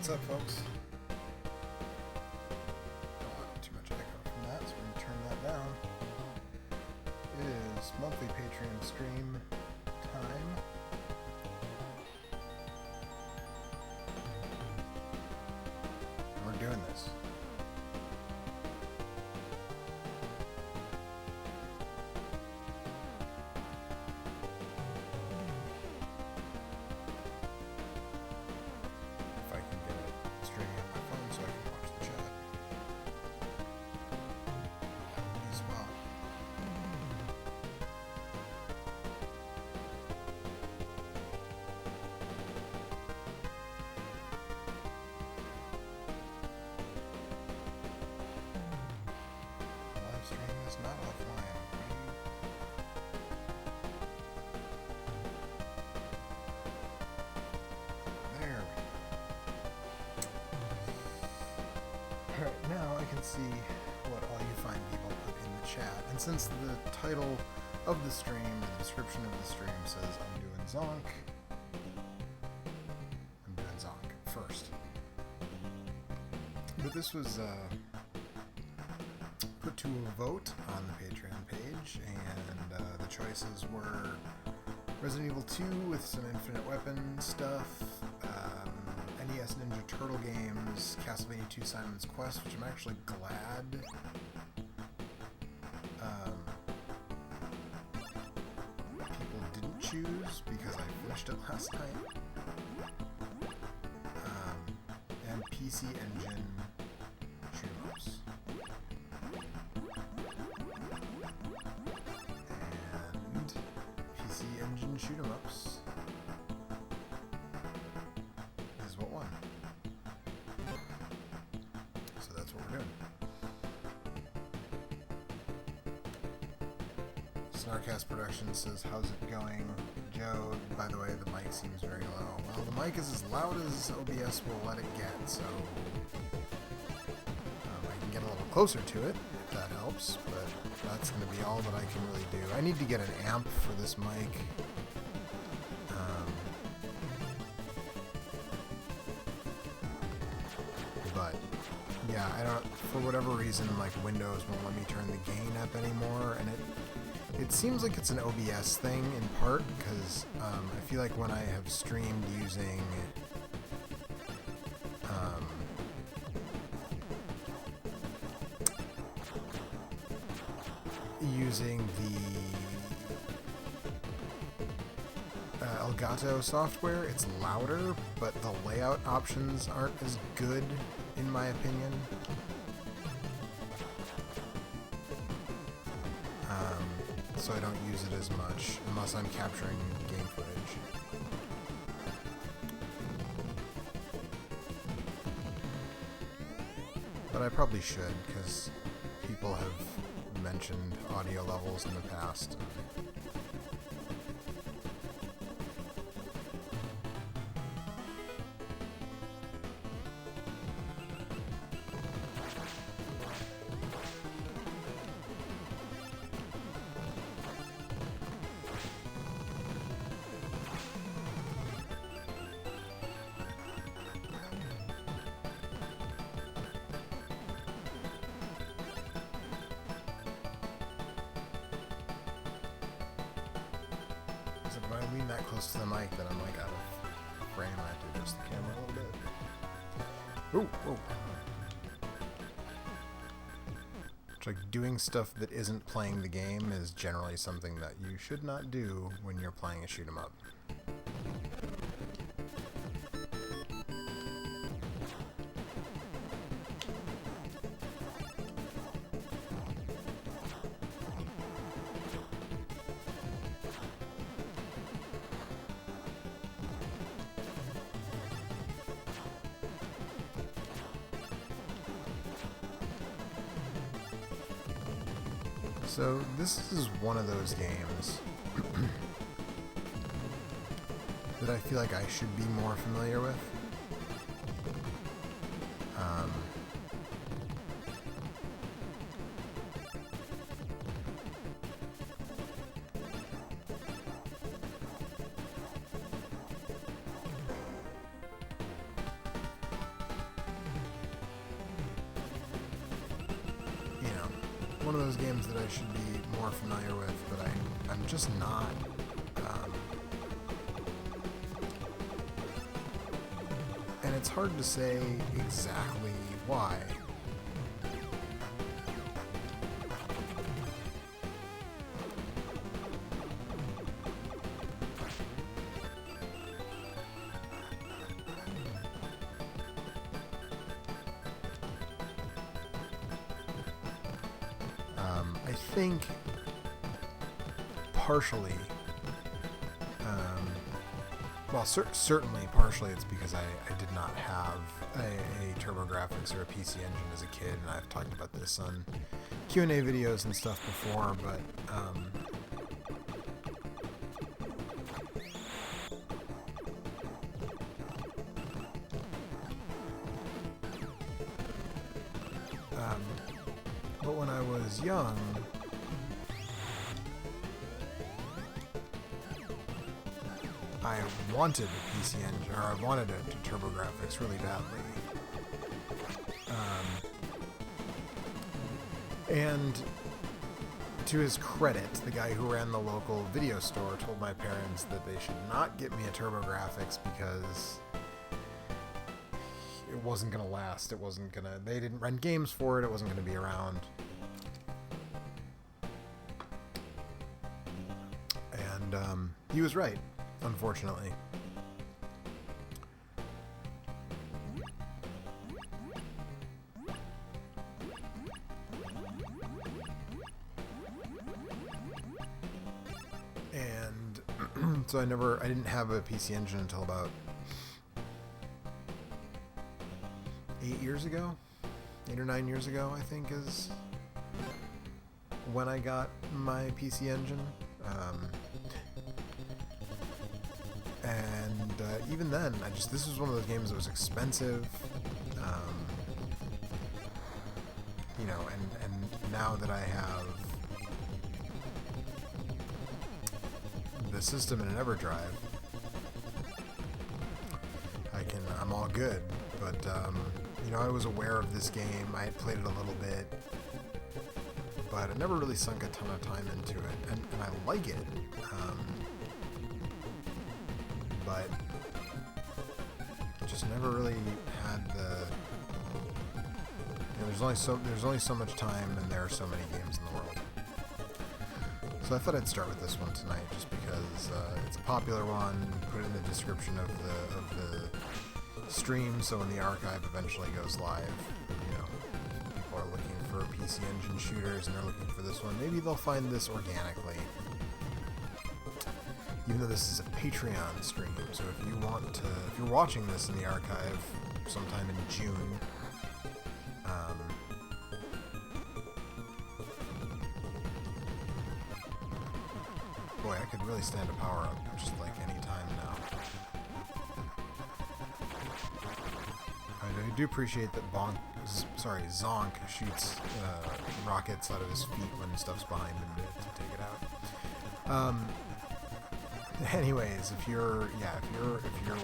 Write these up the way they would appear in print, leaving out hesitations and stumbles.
What's up, folks? Don't want too much echo from that, so we're going to turn that down. It is monthly Patreon stream time. And we're doing this. If I can get it streaming on my phone so I can watch the chat. That would be as well. Live stream is not offline. There we go. Alright, now I can see what all you fine people put in the chat. And since the title of the stream and the description of the stream says I'm doing Zonk, I'm doing Zonk first. But this was put to a vote on the Patreon page, and the choices were Resident Evil 2 with some infinite weapon stuff, NES Ninja Turtle games, Castlevania 2 Simon's Quest, which I'm actually glad people didn't choose because I finished it last night, and PC Engine shoot-'em-ups. And PC Engine shoot-'em-ups is what won. So that's what we're doing. Snarcast Productions says, how's it going? Joe, by the way, the mic seems very low. Well, the mic is as loud as OBS will let it get, so I can get a little closer to it, if that helps, but that's going to be all that I can really do. I need to get an amp for this mic. But yeah, I don't, for whatever reason, like Windows won't let me turn the gain up anymore, and it seems like it's an OBS thing in part because I feel like when I have streamed using the Elgato software, it's louder, but the layout options aren't as good, in my opinion. So I don't use it as much unless I'm capturing game footage. But I probably should, because people have mentioned audio levels in the past. So if I lean that close to the mic, then I'm like out of frame. I have to adjust the camera a little bit. Ooh, ooh. It's like doing stuff that isn't playing the game is generally something that you should not do when you're playing a shoot 'em up. So this is one of those games that I feel like I should be more familiar with. one of those games that I should be more familiar with, but I'm just not. And it's hard to say exactly why. I think partially, well, certainly partially it's because I did not have a Turbografx or a PC Engine as a kid, and I've talked about this on Q&A videos and stuff before, but but when I was young, I wanted a PC Engine, or I wanted a Turbografx really badly. And to his credit, the guy who ran the local video store told my parents that they should not get me a Turbografx because it wasn't going to last. They didn't run games for it. It wasn't going to be around. And he was right, unfortunately. And so I didn't have a PC Engine until about 8 or 9 years ago, I think, is when I got my PC Engine. And even then, this was one of those games that was expensive, you know, and now that I have the system in an EverDrive, I'm all good. But you know, I was aware of this game. I had played it a little bit, but I never really sunk a ton of time into it, and I like it. But just never really had the. You know, there's only so much time, and there are so many games in the world. So I thought I'd start with this one tonight, just because it's a popular one. Put it in the description of the stream, so when the archive eventually goes live, you know, people are looking for PC Engine shooters and they're looking for this one. Maybe they'll find this organically. Even though this is a Patreon stream, so if you're watching this in the archive sometime in June, boy, I could really stand a power up just like any time now. I do appreciate that Zonk shoots rockets out of his feet when stuff's behind him to take it out. Anyways, if you're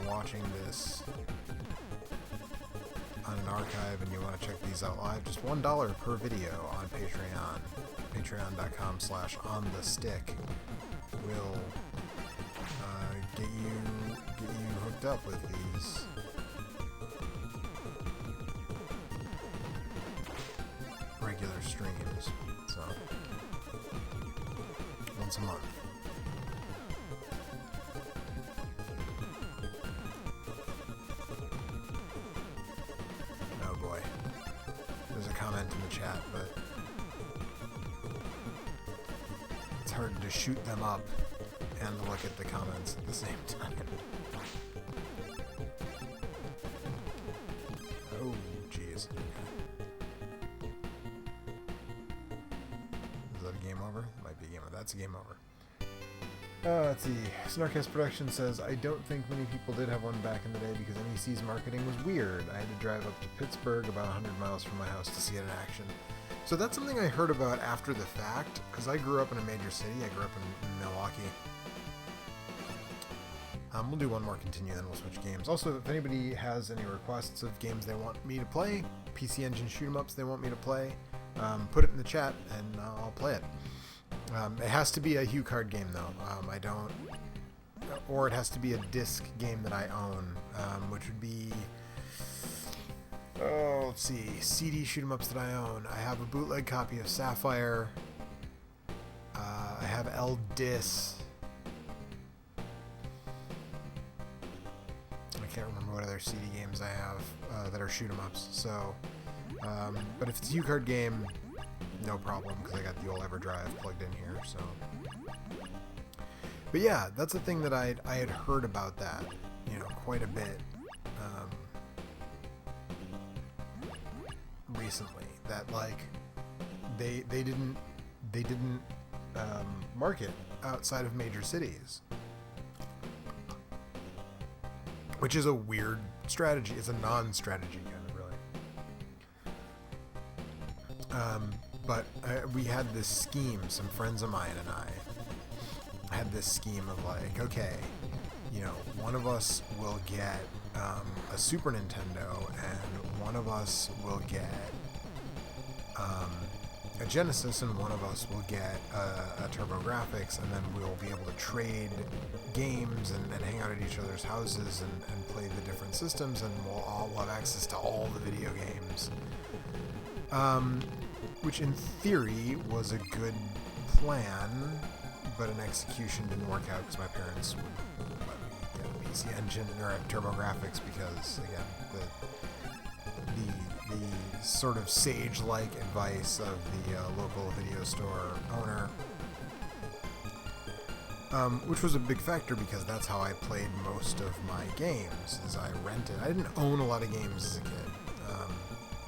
watching this on an archive and you want to check these out live, just $1 per video on Patreon. Patreon.com/onthestick will get you hooked up with these regular streams. So once a month. Oh boy. There's a comment in the chat, but it's hard to shoot them up and look at the comments at the same time. Oh, jeez. Is that a game over? Might be a game over. That's a game over. Let's see. Snarkcast Production says, I don't think many people did have one back in the day because NEC's marketing was weird. I had to drive up to Pittsburgh, about 100 miles from my house, to see it in action. So that's something I heard about after the fact, because I grew up in a major city. I grew up in Milwaukee. We'll do one more continue, then we'll switch games. Also, if anybody has any requests of games they want me to play, PC Engine shoot 'em ups they want me to play, put it in the chat and I'll play it. It has to be a Hue card game though. I don't, or it has to be a disc game that I own, which would be, let's see, CD shoot 'em ups that I own. I have a bootleg copy of Sapphire. I have El Dis. I can't remember what other CD games I have that are shoot 'em ups. So, but if it's a Hue card game, no problem, because I got the old EverDrive plugged in here. So, but yeah, that's a thing that I had heard about that, you know, quite a bit recently. That like they didn't market outside of major cities, which is a weird strategy. It's a non-strategy kind of really. But we had this scheme, some friends of mine and I had this scheme of like, okay, you know, one of us will get a Super Nintendo and one of us will get a Genesis and one of us will get a Turbografx, and then we'll be able to trade games and hang out at each other's houses and play the different systems, and we'll all have access to all the video games. Which in theory was a good plan, but in execution didn't work out because my parents wouldn't let me get a PC Engine or a Turbografx because, again, the sort of sage-like advice of the local video store owner, which was a big factor because that's how I played most of my games, is I rented. I didn't own a lot of games as a kid.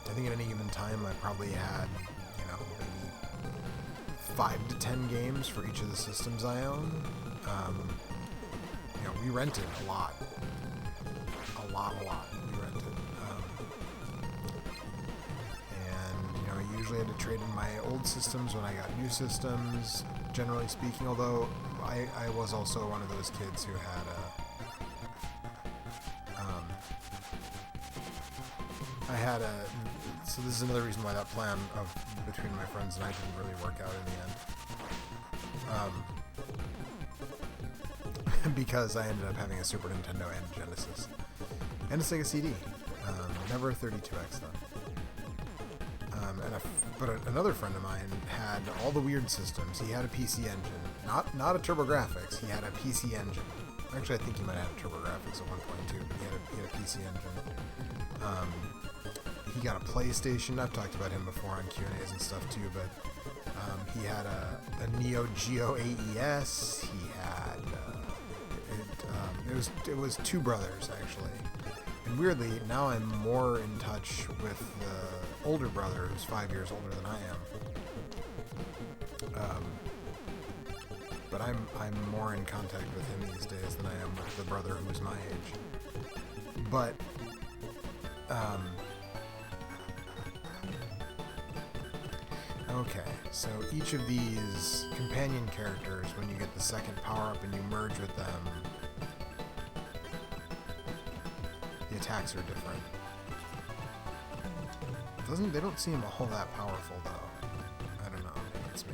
I think at any given time I probably had, you know, maybe 5 to 10 games for each of the systems I own. You know, we rented a lot. We rented. And, you know, I usually had to trade in my old systems when I got new systems, generally speaking, although I was also one of those kids who had so this is another reason why that plan of between my friends and I didn't really work out in the end. Because I ended up having a Super Nintendo and a Genesis. And a Sega CD. Never a 32X though. But another friend of mine had all the weird systems. He had a PC Engine. Not a Turbografx, he had a PC Engine. Actually, I think he might have had a Turbografx at one point too, but he had a PC Engine. He got a PlayStation. I've talked about him before on Q&As and stuff too, but he had a Neo Geo AES. He had it was two brothers actually, and weirdly now I'm more in touch with the older brother who's 5 years older than I am. But I'm more in contact with him these days than I am with the brother who's my age. But okay, so each of these companion characters, when you get the second power-up and you merge with them, the attacks are different. They don't seem all that powerful, though. I don't know, maybe it's me.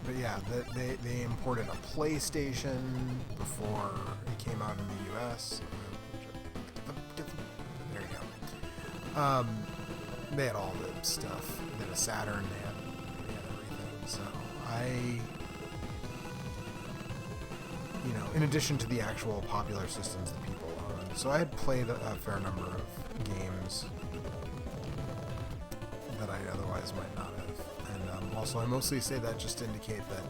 But yeah, they imported a PlayStation before it came out in the US. There you go. They had all the stuff. They had a Saturn, they had everything. So you know, in addition to the actual popular systems that people owned. So I had played a fair number of games that I otherwise might not have. And also, I mostly say that just to indicate that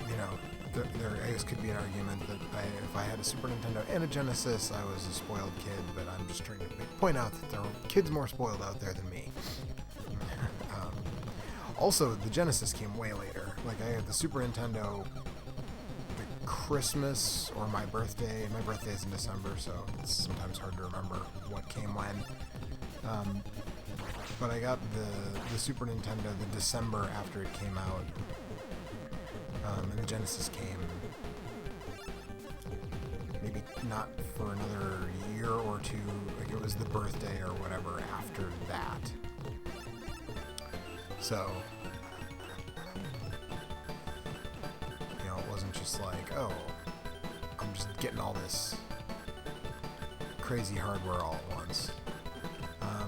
you know, there I guess could be an argument that if I had a Super Nintendo and a Genesis, I was a spoiled kid, but I'm just trying to point out that there are kids more spoiled out there than me. Also, the Genesis came way later. Like, I had the Super Nintendo the Christmas or my birthday. My birthday is in December, so it's sometimes hard to remember what came when. but I got the Super Nintendo the December after it came out, and the Genesis came maybe not for another year or two, like it was the birthday or whatever after that. So, you know, it wasn't just like, oh, I'm just getting all this crazy hardware all at once.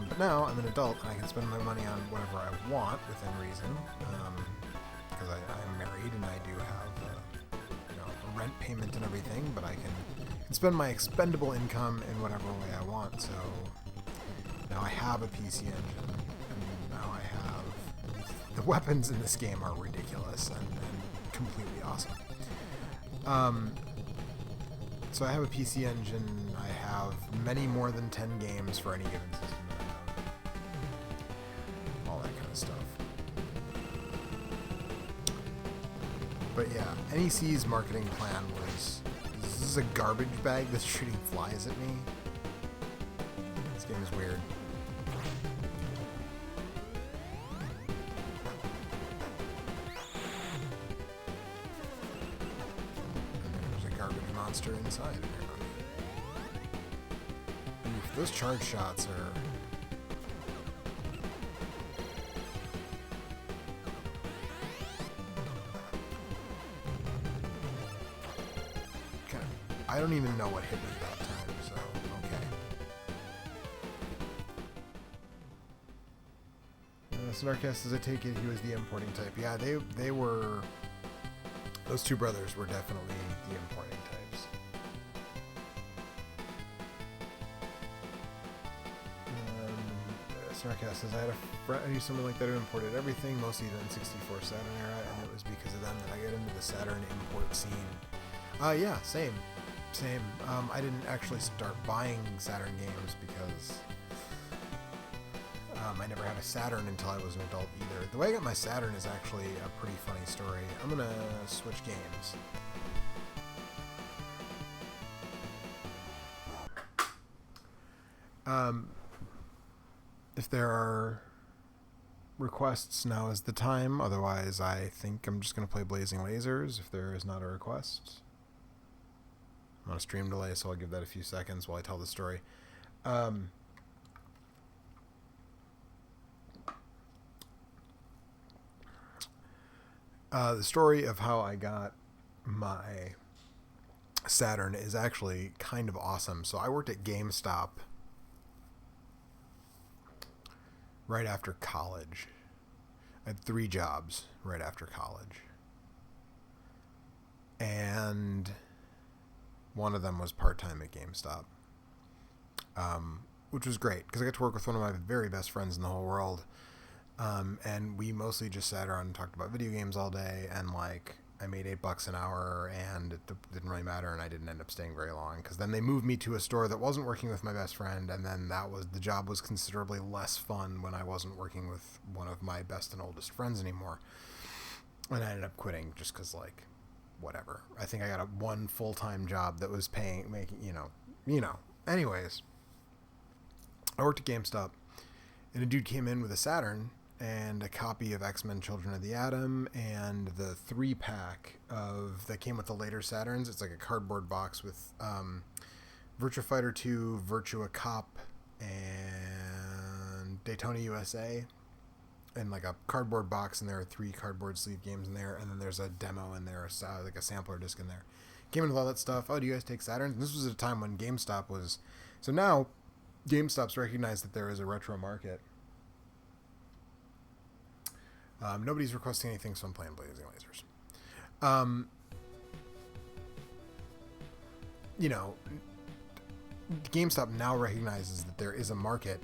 But now I'm an adult and I can spend my money on whatever I want within reason, because I'm married and I do have you know, a rent payment and everything, but I can spend my expendable income in whatever way I want. So now I have a PC engine, and now I have the weapons in this game are ridiculous and completely awesome. So I have a PC engine. I have many more than 10 games for any given system that I own. All that kind of stuff. But yeah, NEC's marketing plan was, this is a garbage bag that's shooting flies at me. This game is weird. Monster inside apparently. Oof, those charge shots are kind of, I don't even know what hit me that time, so okay. Snarkast, as I take it, he was the importing type. Yeah, they were, those two brothers were definitely the importing types. Snarkast says, I had a friend, I knew someone like that who imported everything, mostly the N64 Saturn era, and it was because of them that I got into the Saturn import scene. Yeah, same. I didn't actually start buying Saturn games because I never had a Saturn until I was an adult either. The way I got my Saturn is actually a pretty funny story. I'm gonna switch games. If there are requests, now is the time. Otherwise, I think I'm just going to play Blazing Lasers if there is not a request. I'm on a stream delay, so I'll give that a few seconds while I tell the story. The story of how I got my Saturn is actually kind of awesome. So I worked at GameStop right after college. I had 3 jobs right after college. And one of them was part-time at GameStop. Which was great, because I got to work with one of my very best friends in the whole world. And we mostly just sat around and talked about video games all day, and like, I made $8 an hour, and it didn't really matter, and I didn't end up staying very long, because then they moved me to a store that wasn't working with my best friend, and then the job was considerably less fun when I wasn't working with one of my best and oldest friends anymore, and I ended up quitting just because, like, whatever. I think I got one full-time job that was anyways, I worked at GameStop, and a dude came in with a Saturn and a copy of X-Men Children of the Atom and the 3-pack that came with the later Saturns. It's like a cardboard box with Virtua Fighter 2, Virtua Cop, and Daytona USA, and like a cardboard box, and there are 3 cardboard sleeve games in there, and then there's a demo in there, like a sampler disc in there. Came in with all that stuff. Oh, do you guys take Saturns? And this was at a time when GameStop was... So now, GameStop's recognized that there is a retro market. Nobody's requesting anything, so I'm playing Blazing Lasers. GameStop now recognizes that there is a market,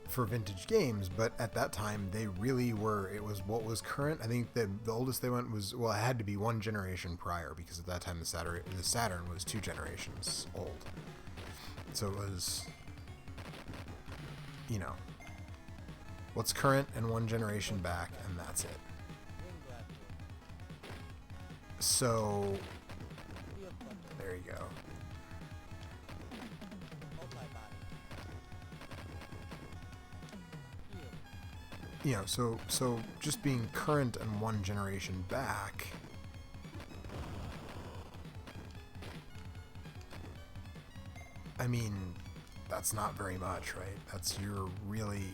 for vintage games, but at that time they really were, it was what was current. I think the oldest they went was, well, it had to be 1 generation prior, because at that time the Saturn was 2 generations old. So it was, what's current and 1 generation back, and that's it. So there there you go. You know, so just being current and one generation back, I mean, that's not very much, right? That's you're really,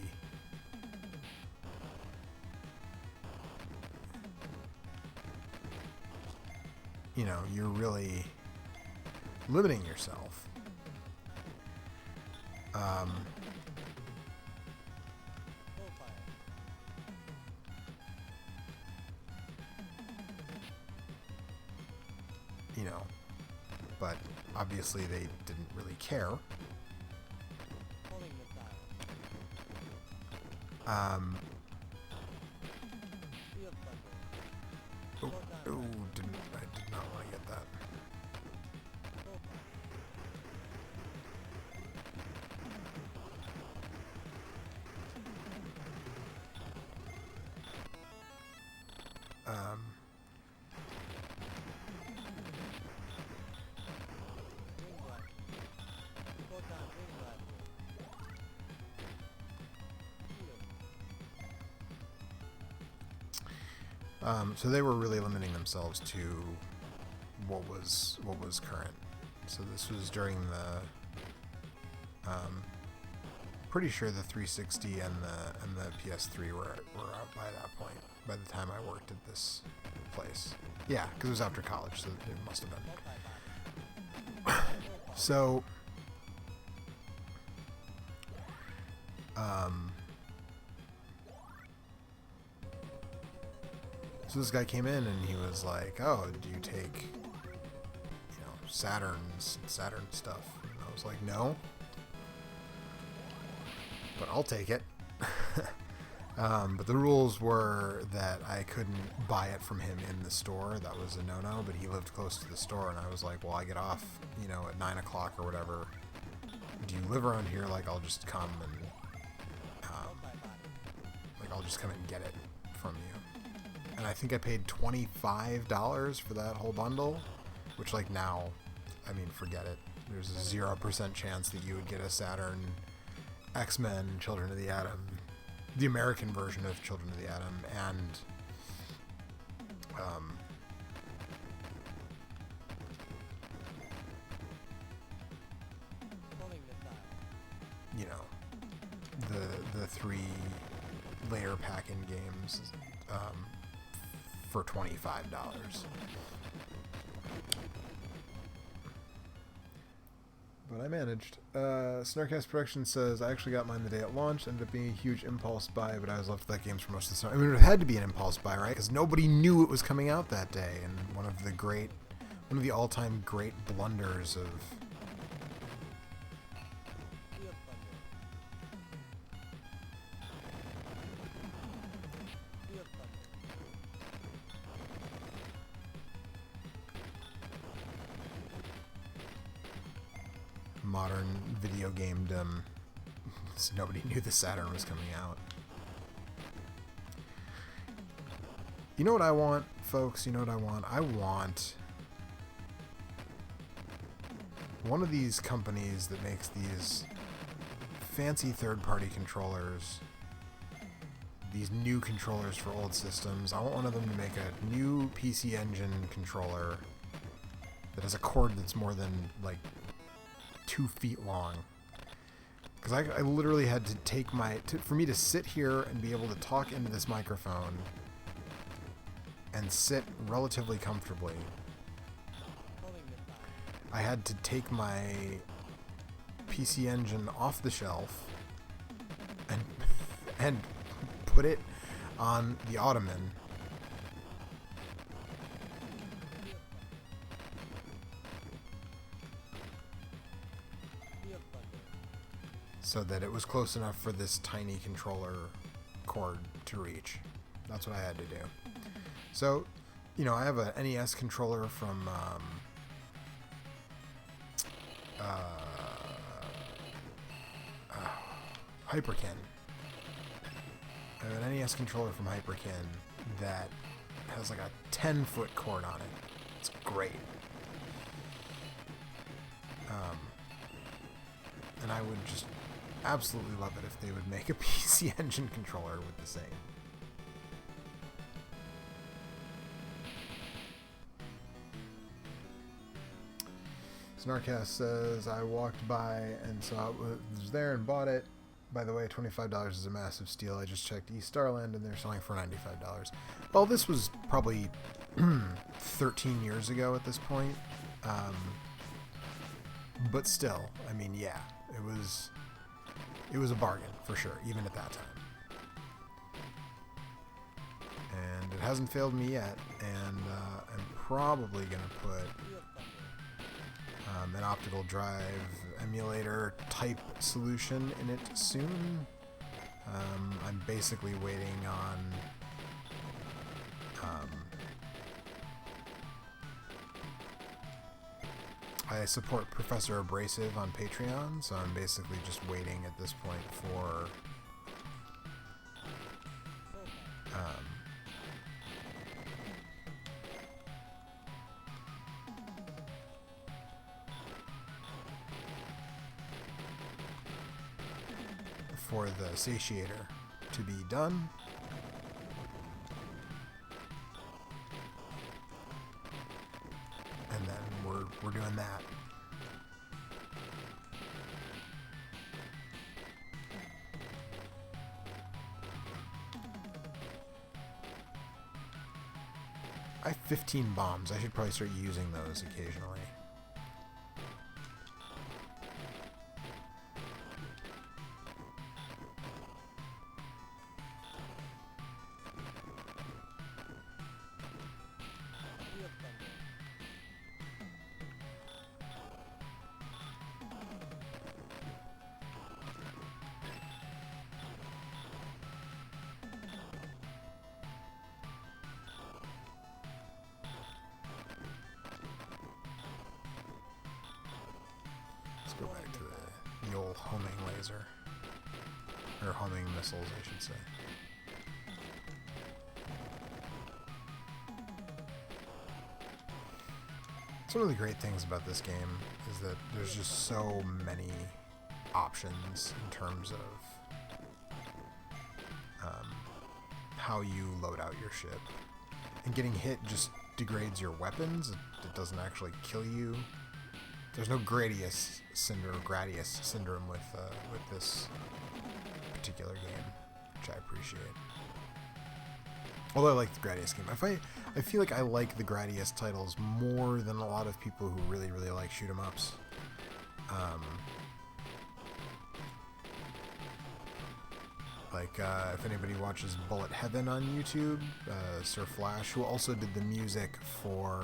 you know, you're really limiting yourself. You know, but obviously they didn't really care. Oh, I did not want to get that. So they were really limiting themselves to what was current. So this was during the, pretty sure the 360 and the PS3 were out by that point. By the time I worked at this place, yeah, because it was after college, so it must have been. So, so this guy came in and he was like, "Oh, do you take, you know, Saturn stuff?" And I was like, "No, but I'll take it." But the rules were that I couldn't buy it from him in the store. That was a no-no. But he lived close to the store, and I was like, "Well, I get off, you know, at 9 o'clock or whatever. Do you live around here? Like, I'll just come and, I'll just come and get it from you." And I think I paid $25 for that whole bundle, which, like, now, I mean, forget it. There's a 0% chance that you would get a Saturn, X-Men, Children of the Atom, the American version of Children of the Atom, and you know, the 3 layer pack-in games for $25. But I managed. Snarkcast Production says, I actually got mine the day it launched. Ended up being a huge impulse buy, but I was left with that games for most of the summer. I mean, it had to be an impulse buy, right? Because nobody knew it was coming out that day. And one of the all-time great blunders of modern video gamedom. Nobody knew the Saturn was coming out. You know what I want, folks? You know what I want? I want one of these companies that makes these fancy third-party controllers, these new controllers for old systems. I want one of them to make a new PC Engine controller that has a cord that's more than, like, 2 feet long. Because I literally had to take for me to sit here and be able to talk into this microphone and sit relatively comfortably, I had to take my PC Engine off the shelf and put it on the ottoman so that it was close enough for this tiny controller cord to reach. That's what I had to do. So, you know, I have a NES controller from Hyperkin. I have an NES controller from Hyperkin that has like a 10-foot cord on it. It's great. And I would just absolutely love it if they would make a PC Engine controller with the same. Snarkcast says, I walked by and saw it was there and bought it. By the way, $25 is a massive steal. I just checked East Starland and they're selling for $95. Well, this was probably 13 years ago at this point. But still, I mean, yeah, it was a bargain for sure, even at that time. And it hasn't failed me yet, and I'm probably going to put an optical drive emulator type solution in it soon. I'm basically waiting on I support Professor Abrasive on Patreon, so I'm basically just waiting at this point for the satiator to be done. And then we're doing that. I have 15 bombs. I should probably start using those occasionally. Let's go back to the old homing laser. Or homing missiles, I should say. Some of the great things about this game is that there's just so many options in terms of how you load out your ship. And getting hit just degrades your weapons. It doesn't actually kill you. There's no Gradius syndrome with this particular game, which I appreciate. Although I like the Gradius game. I feel like I like the Gradius titles more than a lot of people who really, really like shoot 'em ups. If anybody watches Bullet Heaven on YouTube, Sir Flash, who also did the music for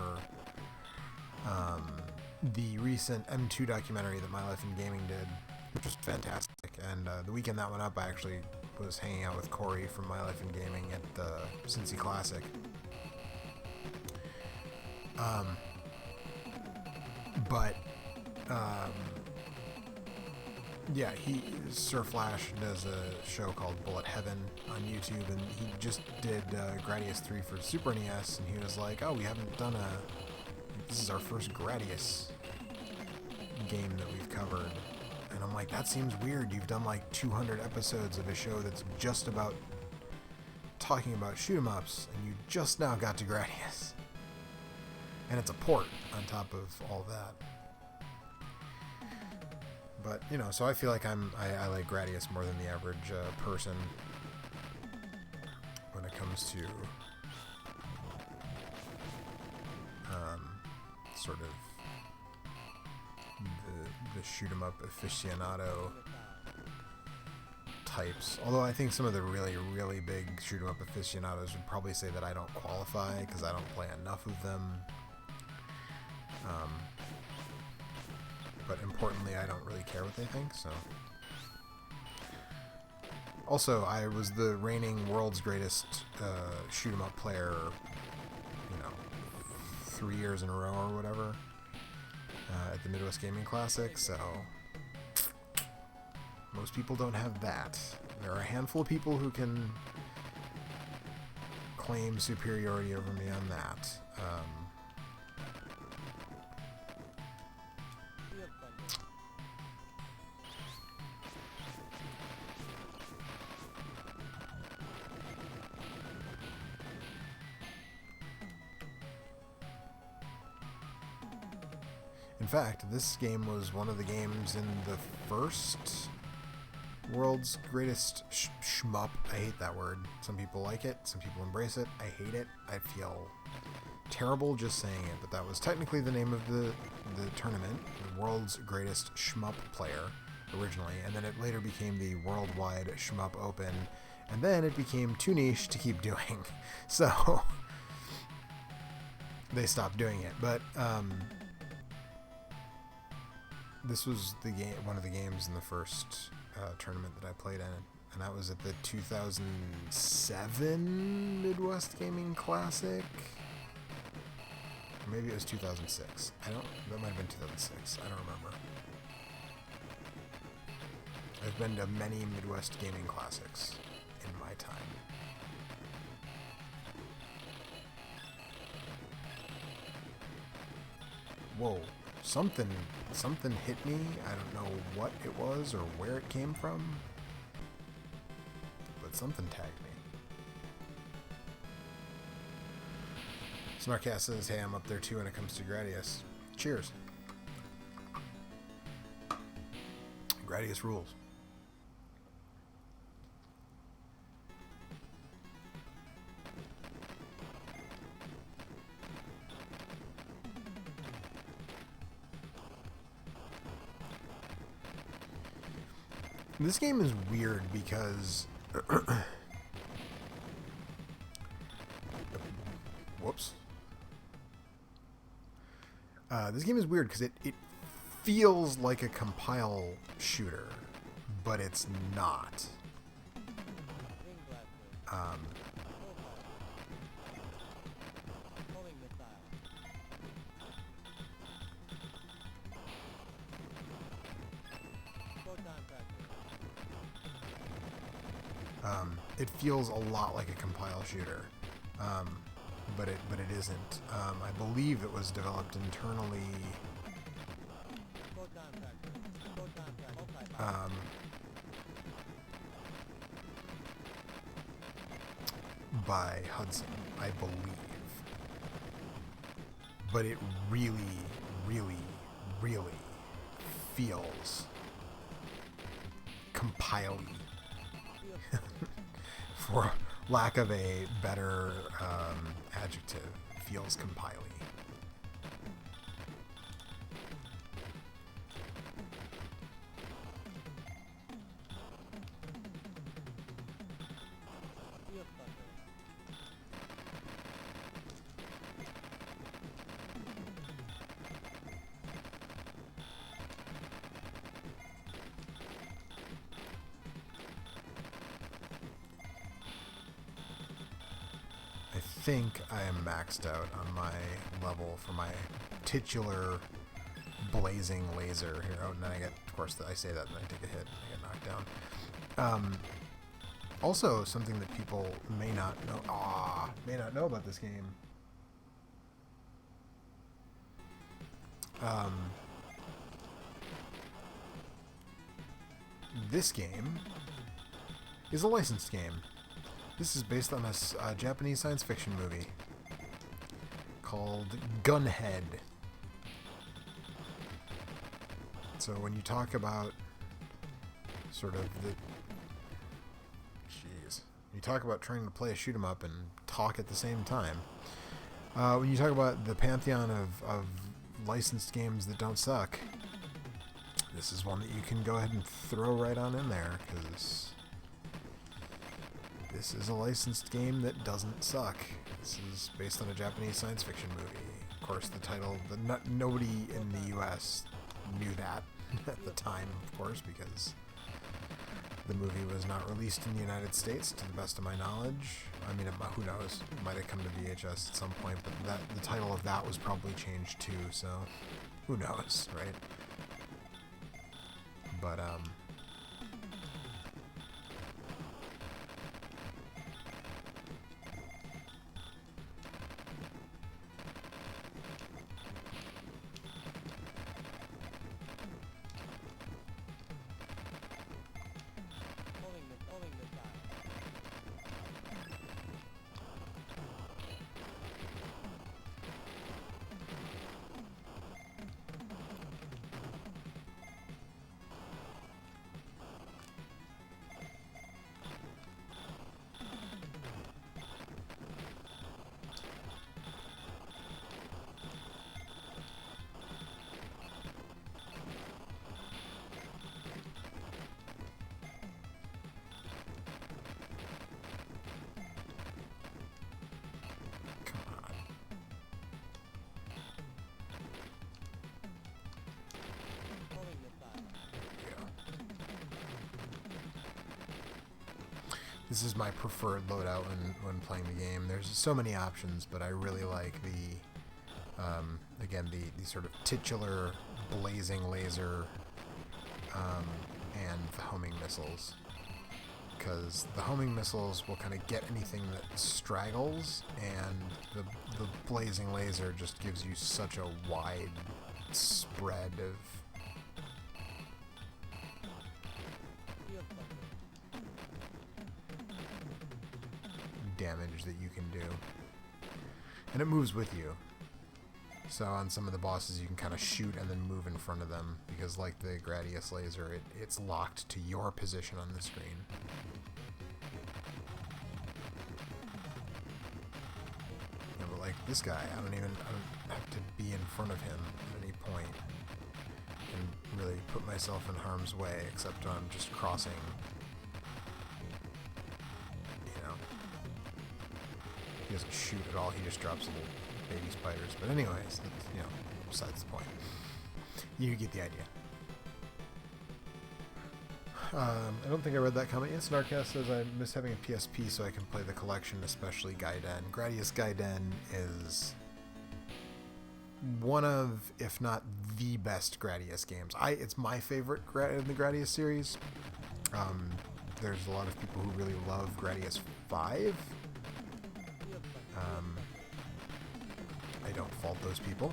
the recent M2 documentary that My Life in Gaming did, which was fantastic. And the weekend that went up, I actually was hanging out with Corey from My Life in Gaming at the Cincy Classic. Yeah, Sir Flash does a show called Bullet Heaven on YouTube, and he just did Gradius 3 for Super NES, and he was like, oh, we haven't done this is our first Gradius game that we've covered. And I'm like, that seems weird. You've done like 200 episodes of a show that's just about talking about shoot 'em ups, and you just now got to Gradius. And it's a port on top of all that. But, you know, so I feel like I like Gradius more than the average person when it comes to sort of the shoot 'em up aficionado types. Although I think some of the really, really big shoot 'em up aficionados would probably say that I don't qualify because I don't play enough of them. But importantly, I don't really care what they think, so. Also, I was the reigning world's greatest shoot 'em up player, 3 years in a row or whatever, at the Midwest Gaming Classic, so most people don't have that. There are a handful of people who can claim superiority over me on that. In fact, this game was one of the games in the first World's Greatest Shmup. I hate that word. Some people like it, some people embrace it. I hate it. I feel terrible just saying it, but that was technically the name of the tournament, the World's Greatest Shmup Player, originally, and then it later became the Worldwide Shmup Open, and then it became too niche to keep doing, so they stopped doing it. But this was one of the games in the first tournament that I played in, and that was at the 2007 Midwest Gaming Classic. Or maybe it was 2006. That might have been 2006. I don't remember. I've been to many Midwest Gaming Classics in my time. Whoa. Something hit me. I don't know what it was or where it came from, but something tagged me. Snarkcast says, hey, I'm up there too when it comes to Gradius. Cheers. Gradius rules. This game is weird because whoops. This game is weird because it feels like a compile shooter, but it's not. It feels a lot like a compile shooter, but it isn't. I believe it was developed internally by Hudson, I believe. But it really, really, really feels compile-y. For lack of a better adjective, feels compile-y. I think I am maxed out on my level for my titular blazing laser here. Oh, and then I get, of course, I say that and I take a hit and I get knocked down. Also, something that people may not know about this game. This game is a licensed game. This is based on a Japanese science fiction movie called Gunhead. So when you talk about sort of you talk about trying to play a shoot 'em up and talk at the same time. When you talk about the pantheon of licensed games that don't suck, this is one that you can go ahead and throw right on in there, because this is a licensed game that doesn't suck. This is based on a Japanese science fiction movie. Of course, the title, nobody in the US knew that at the time, of course, because the movie was not released in the United States, to the best of my knowledge. I mean, who knows? It might have come to VHS at some point, but the title of that was probably changed too, so who knows, right? But, This is my preferred loadout when playing the game. There's so many options, but I really like again, the sort of titular blazing laser and the homing missiles. Because the homing missiles will kind of get anything that straggles, and the blazing laser just gives you such a wide spread of damage that you can do. And it moves with you. So on some of the bosses you can kind of shoot and then move in front of them, because like the Gradius laser, it's locked to your position on the screen. Yeah, but like this guy, I don't have to be in front of him at any point and really put myself in harm's way, except on just crossing. He doesn't shoot at all, he just drops little baby spiders. But anyways, that's, besides the point. You get the idea. I don't think I read that comment yet. Snarkcast says, I miss having a PSP so I can play the collection, especially Gaiden. Gradius Gaiden is one of, if not the best Gradius games. It's my favorite in the Gradius series. There's a lot of people who really love Gradius 5. I don't fault those people.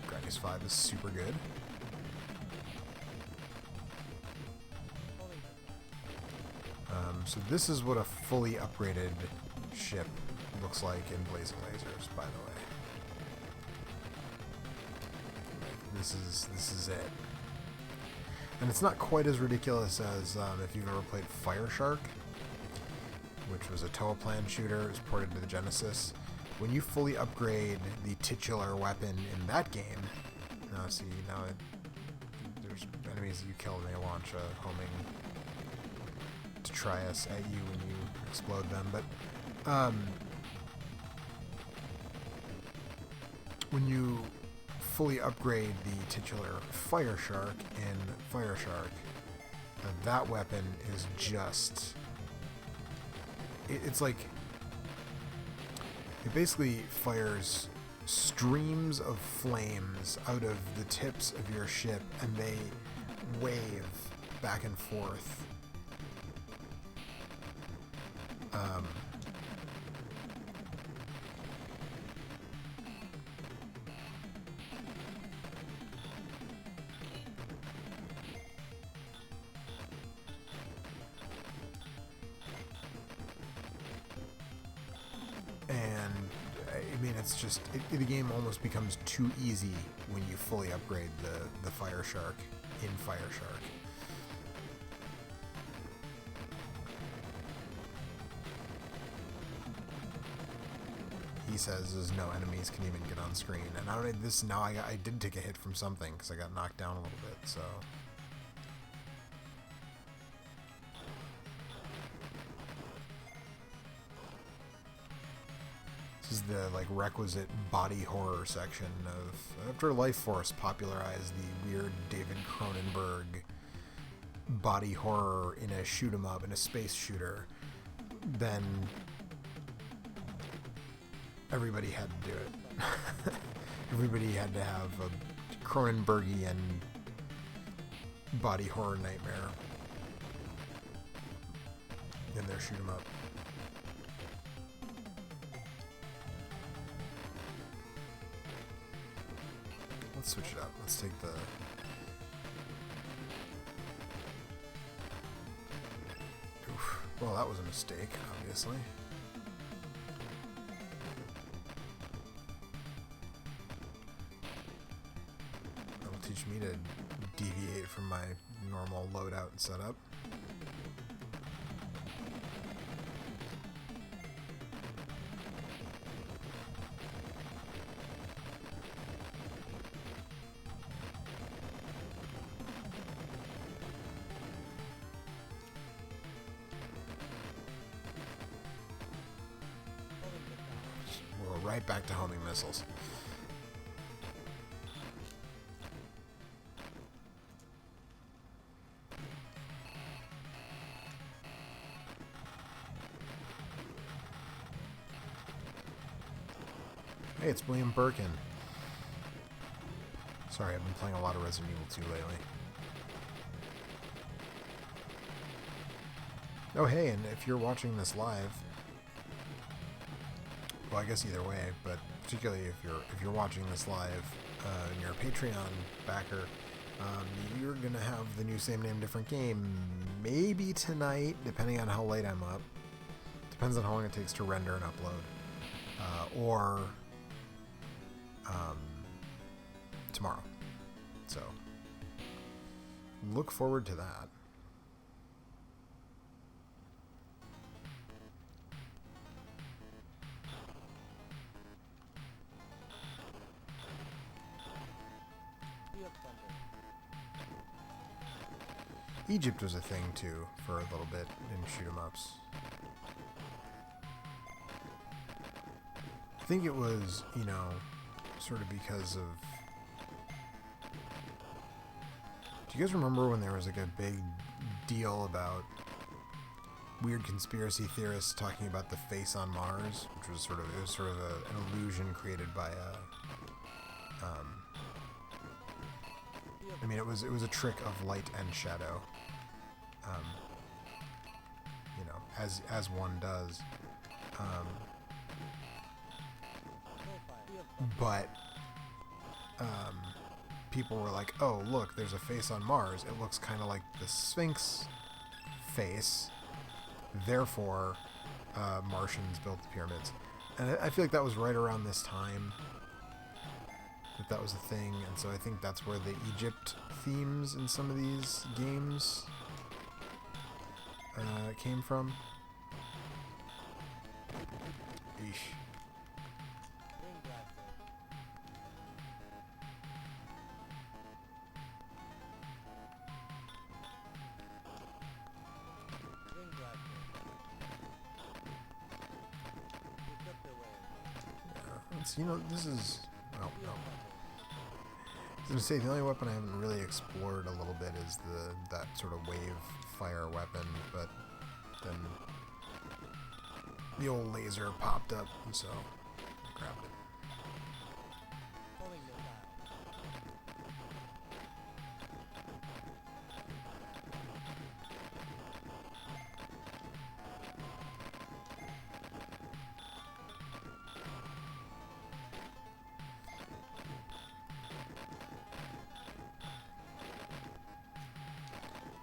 Gradius 5 is super good. So this is what a fully upgraded ship looks like in Blazing Lasers, by the way. This is it. And it's not quite as ridiculous as if you've ever played Fire Shark, which was a Toa Plan shooter. It was ported to the Genesis. When you fully upgrade the titular weapon in that game, there's enemies that you kill and they launch a homing Detritus at you when you explode them. But when you fully upgrade the titular Fire Shark in Fire Shark, that weapon is just... It's like... It basically fires streams of flames out of the tips of your ship, and they wave back and forth. It's just, the game almost becomes too easy when you fully upgrade the Fire Shark in Fire Shark. He says there's no enemies can even get on screen. And I don't know, this, now I did take a hit from something because I got knocked down a little bit, so... Is the requisite body horror section of after Life Force popularized the weird David Cronenberg body horror in a shoot 'em up, in a space shooter, then everybody had to do it. Everybody had to have a Cronenbergian body horror nightmare in their shoot 'em up. Let's switch it up. Let's take the... Oof. Well, that was a mistake, obviously. That'll teach me to deviate from my normal loadout and setup. Right back to homing missiles. Hey, it's William Birkin. Sorry, I've been playing a lot of Resident Evil 2 lately. Oh, hey, and if you're watching this live, well, I guess either way, but particularly if you're watching this live and you're a Patreon backer, you're gonna have the new Same Name Different Game maybe tonight, depending on how late I'm up. Depends on how long it takes to render and upload, or tomorrow. So look forward to that. Egypt was a thing too for a little bit in shoot 'em ups. I think it was, you know, sort of because of... Do you guys remember when there was like a big deal about weird conspiracy theorists talking about the face on Mars, which was sort of an illusion created by I mean, it was a trick of light and shadow, you know, as one does, but people were like, oh, look, there's a face on Mars. It looks kind of like the Sphinx face. Therefore, Martians built the pyramids. And I feel like that was right around this time that was a thing. And so I think that's where the Egypt themes in some of these games came from. Eesh. You know, this is... Oh, no. I was going to say, the only weapon I haven't really explored a little bit is that sort of wave fire weapon, but then the old laser popped up, and so I grabbed it.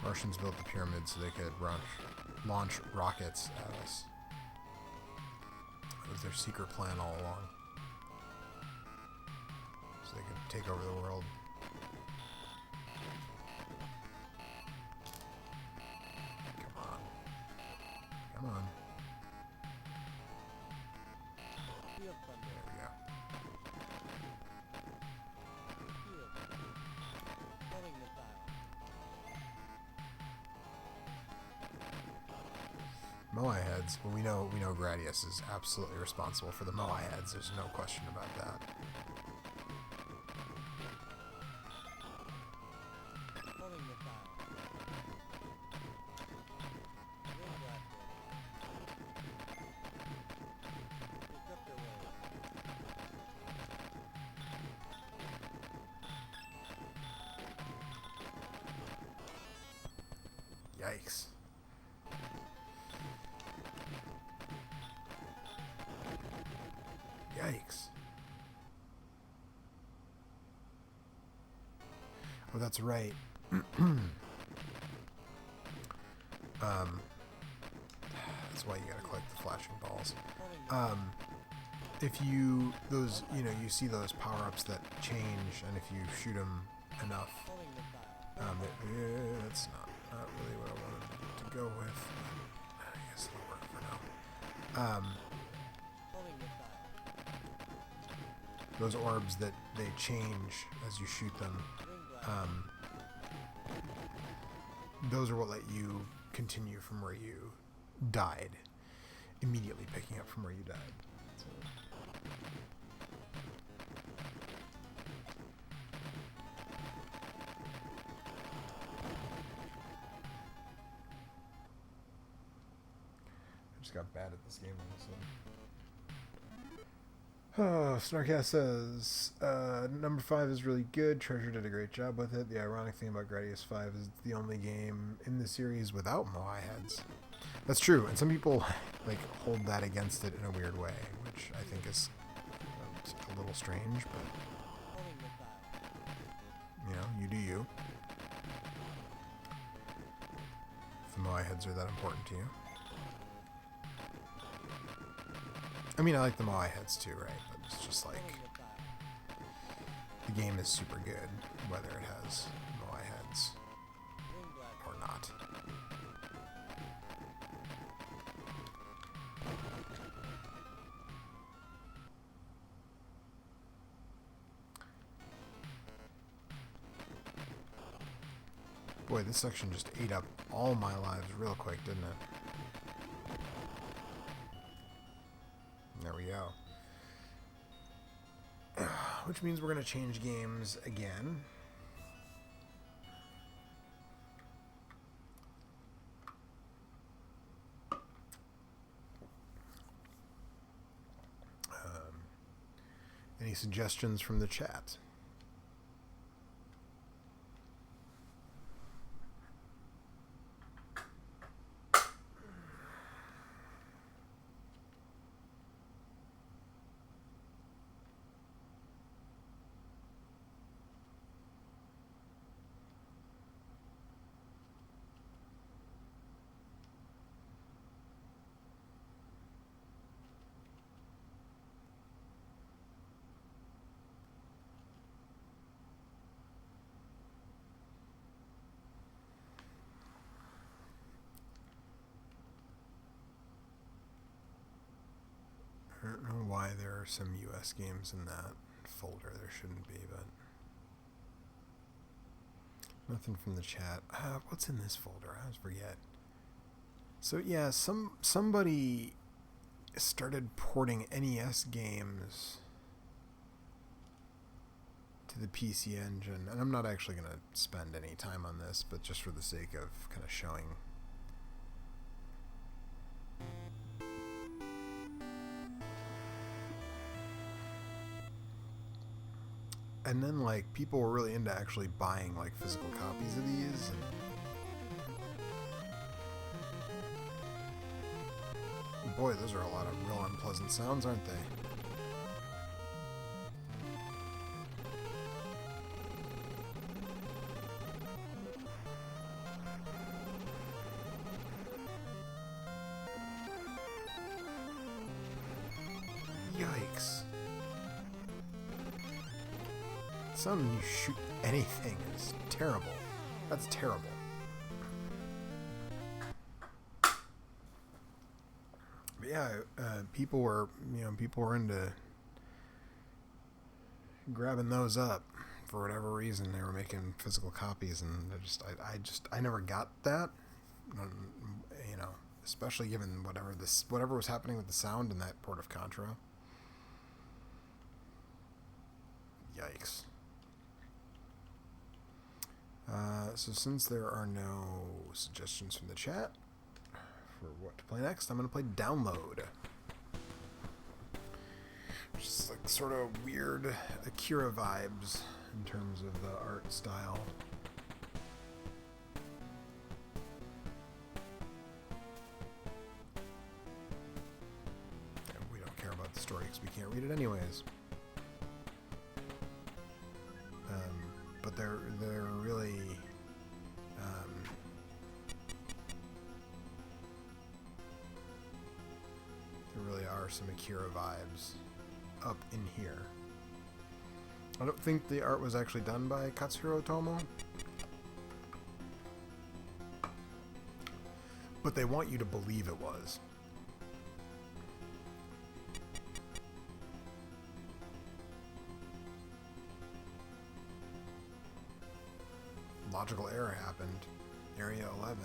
Martians built the pyramids so they could launch rockets at us. It was their secret plan all along. So they could take over the world. Come on. Come on. There we go. Moai heads. Well, we know Gradius is absolutely responsible for the Moai heads. There's no question about that. Yikes. Yikes. Oh, that's right. That's why you gotta collect the flashing balls. If you, you see those power-ups that change, and if you shoot them enough, that's not really what I wanted to go with. I guess it'll work for now. Those orbs that they change as you shoot them, those are what let you continue from where you died, immediately picking up from where you died. So. I just got bad at this game all of a sudden. Oh, Snarkcast says, number 5 is really good. Treasure did a great job with it. The ironic thing about Gradius 5 is it's the only game in the series without Moai heads. That's true, and some people like hold that against it in a weird way, which I think is a little strange, but you know, you do you. If the Moai heads are that important to you. I mean, I like the Moai heads too, right? But it's just like the game is super good, whether it has Moai heads or not. Boy, this section just ate up all my lives real quick, didn't it? There we go. Which means we're going to change games again. Any suggestions from the chat? I don't know why there are some US games in that folder. There shouldn't be, but nothing from the chat. What's in this folder? I always forget. So yeah, somebody started porting NES games to the PC Engine, and I'm not actually going to spend any time on this, but just for the sake of kind of showing. And then, like, people were really into actually buying, like, physical copies of these. And boy, those are a lot of real unpleasant sounds, aren't they? Yikes. Sound when you shoot anything is terrible. That's terrible. But yeah, people were into grabbing those up for whatever reason. They were making physical copies, and I never got that. You know, especially given whatever was happening with the sound in that port of Contra. Yikes. So since there are no suggestions from the chat for what to play next, I'm going to play Download. Which is like sort of weird Akira vibes in terms of the art style. And we don't care about the story because we can't read it anyways. But they're really there really are some Akira vibes up in here. I don't think the art was actually done by Katsuhiro Otomo, but they want you to believe it was. Logical error happened. Area 11.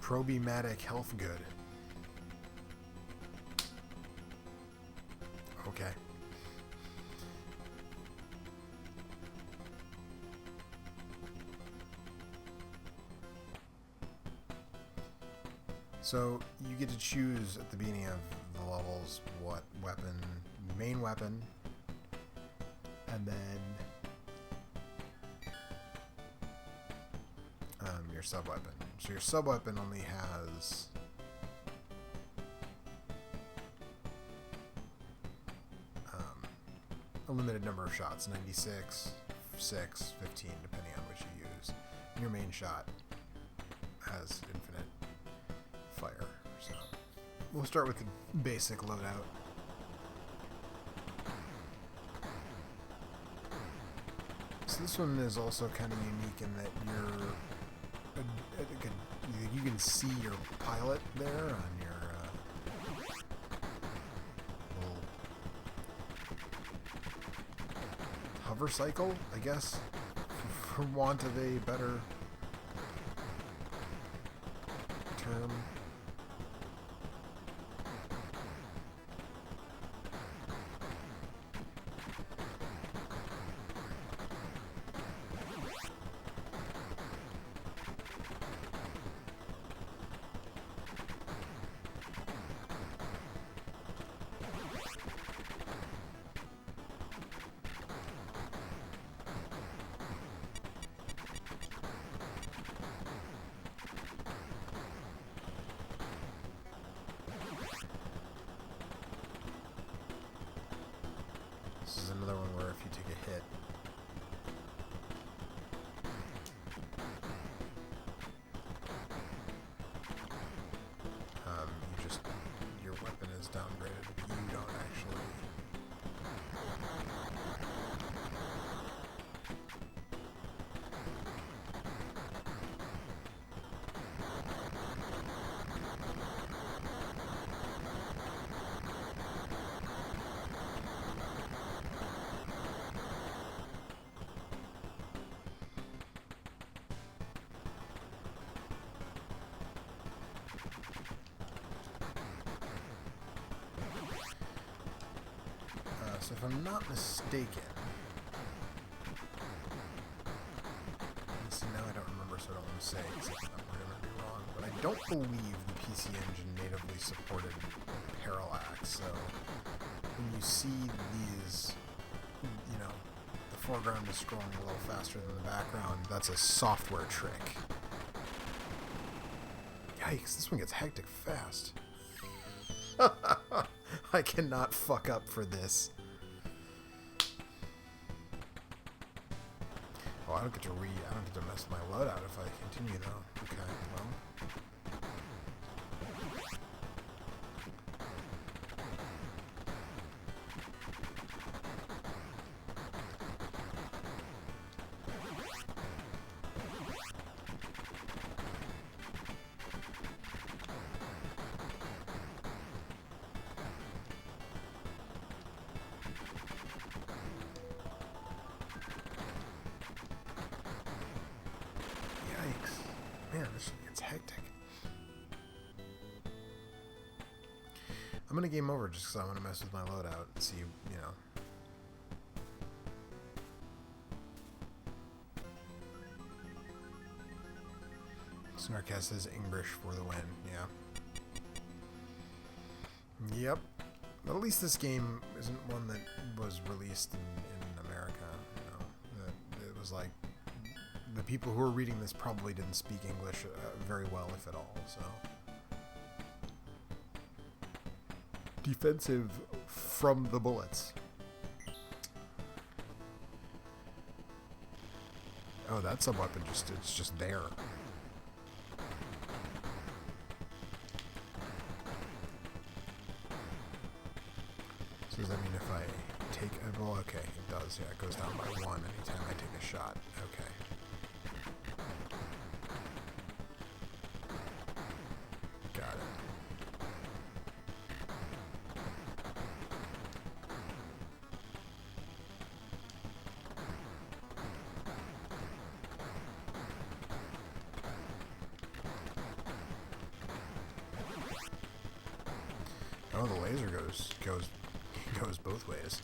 Probimatic health good. Okay. So you get to choose at the beginning of the levels what weapon, main weapon, and then your sub-weapon. So your sub-weapon only has a limited number of shots, 96, 6, 15, depending on which you use. And your main shot has infinite fire. So we'll start with the basic loadout. So this one is also kind of unique in that you can see your pilot there on your little hover cycle, I guess, for want of a better term. This is another one where if you take a hit, your weapon is downgraded, but you don't actually. So if I'm not mistaken, see, now I don't remember, so I don't want to say because I'm going to be wrong, but I don't believe the PC Engine natively supported parallax, so when you see these, you know, the foreground is scrolling a little faster than the background, that's a software trick. Yikes, this one gets hectic fast. I cannot fuck up for this. Oh, I don't get to mess with my loadout if I continue though. Okay, well. Man, this shit gets hectic. I'm gonna game over just because I want to mess with my loadout and see, you know. Snarkast says English for the win, yeah. Yep. But at least this game isn't one that was released in America, you know. It was like, the people who are reading this probably didn't speak English very well, if at all, so. Defensive from the bullets. Oh, that sub-weapon it's just there. So does that mean if I take a, well, okay, it does, yeah, it goes down by 1 anytime I take a shot, okay. Oh, the laser goes both ways.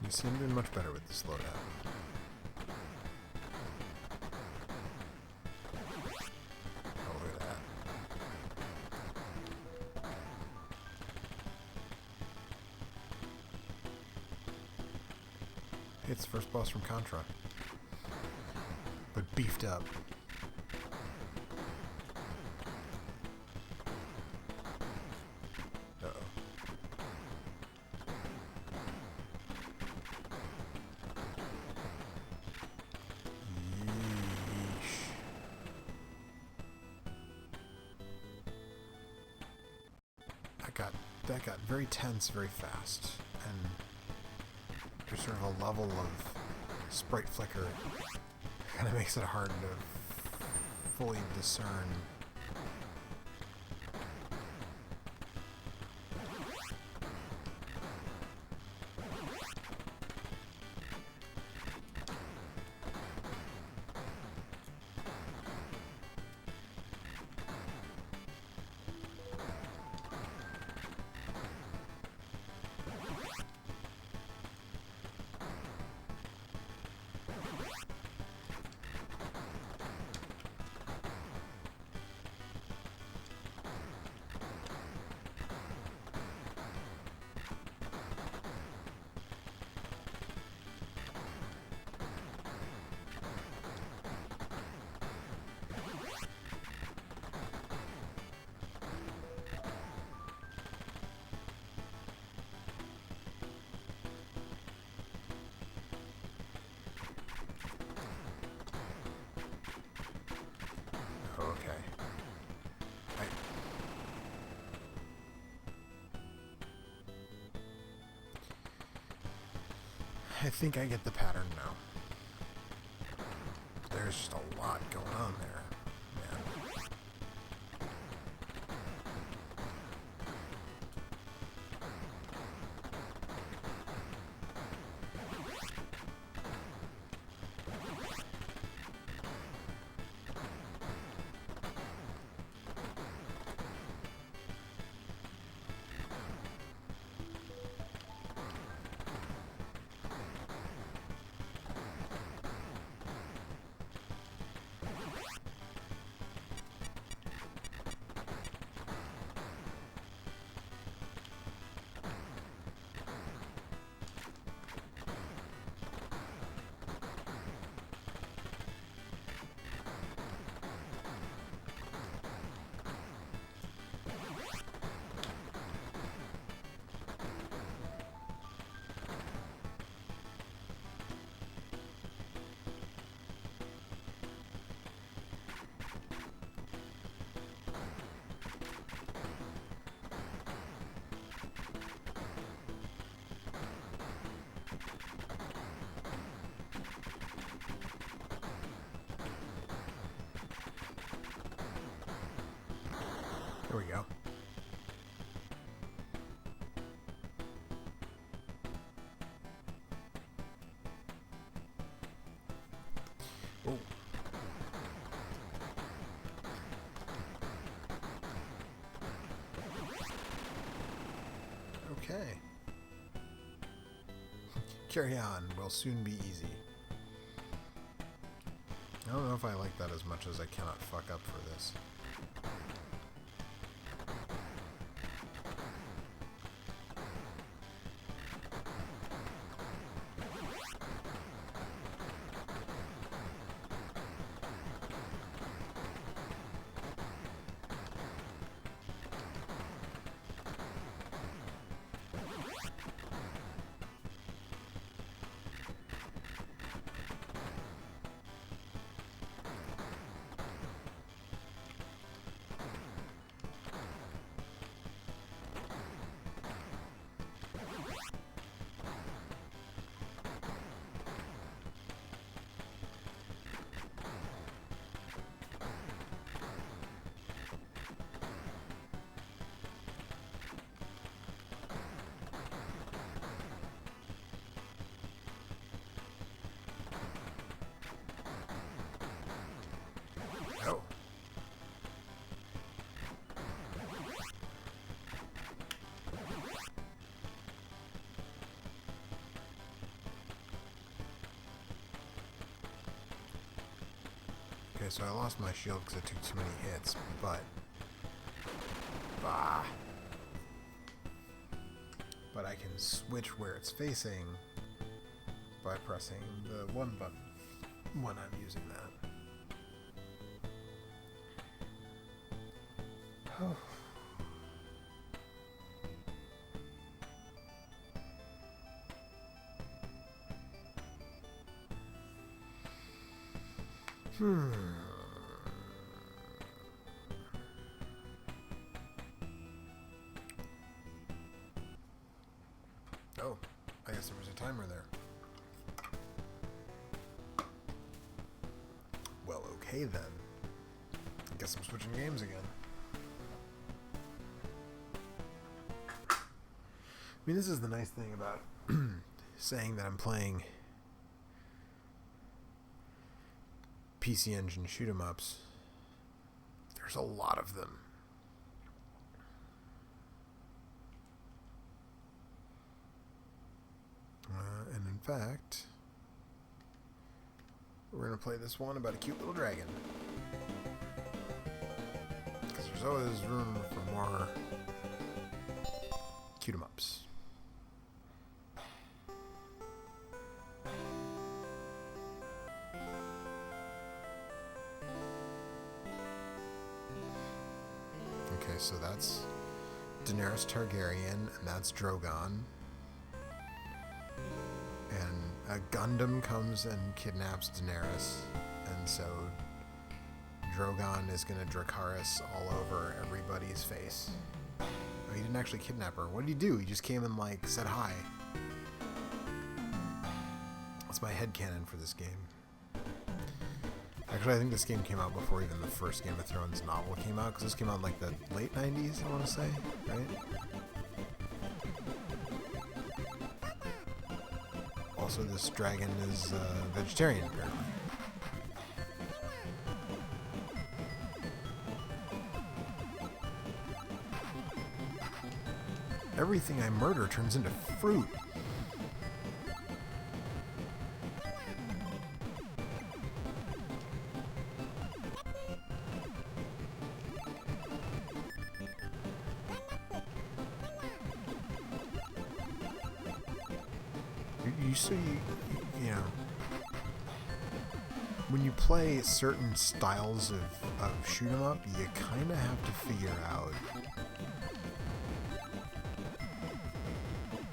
You see, I'm doing much better with the slowdown. Oh, look at that. It's the first boss from Contra, but beefed up. Uh-oh. Yeesh. That got very tense very fast, and there's sort of a level of sprite flicker kind of makes it hard to fully discern. Okay. I think I get the pattern now. There's just a lot going on there, man. There we go. Oh. Okay. Carry on. Will soon be easy. I don't know if I like that as much as I cannot fuck up for this. so I lost my shield because I took too many hits, but... Bah! But I can switch where it's facing by pressing the 1 button when I'm using that. Oh. Oh, I guess there was a timer there. Well, okay then. I guess I'm switching games again. I mean, this is the nice thing about saying that I'm playing PC Engine shoot 'em ups. There's a lot of them. And in fact, we're going to play this one about a cute little dragon. Because there's always room for more cute 'em ups. Okay, so that's Daenerys Targaryen, and that's Drogon. And a Gundam comes and kidnaps Daenerys, and so Drogon is going to Dracarys all over everybody's face. Oh, he didn't actually kidnap her. What did he do? He just came and, like, said hi. That's my headcanon for this game. Actually, I think this game came out before even the first Game of Thrones novel came out, because this came out in, like, the late 90s, I want to say, right? Also, this dragon is vegetarian, apparently. Everything I murder turns into fruit. You know, when you play certain styles of shoot 'em up, you kind of have to figure out,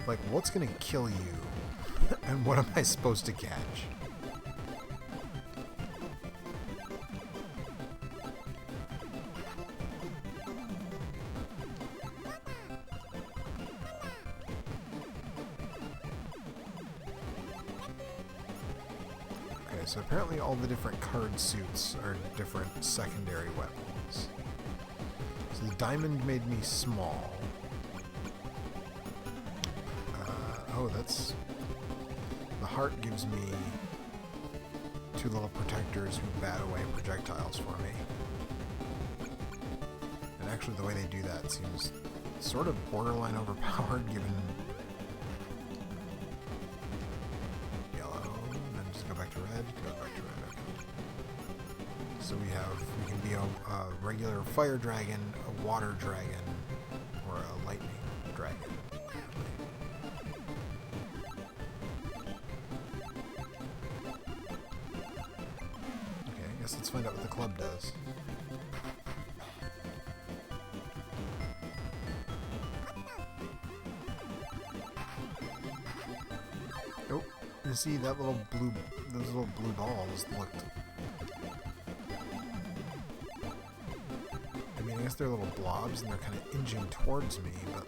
like, what's gonna kill you and what am I supposed to catch? So apparently all the different card suits are different secondary weapons. So the diamond made me small. Oh, that's... The heart gives me 2 little protectors who bat away projectiles for me. And actually the way they do that seems sort of borderline overpowered given... So we can be a regular fire dragon, a water dragon, or a lightning dragon. Okay, I guess let's find out what the club does. Oh, you see that little blue, those little blue balls looked... I guess they're little blobs and they're kind of inching towards me, but...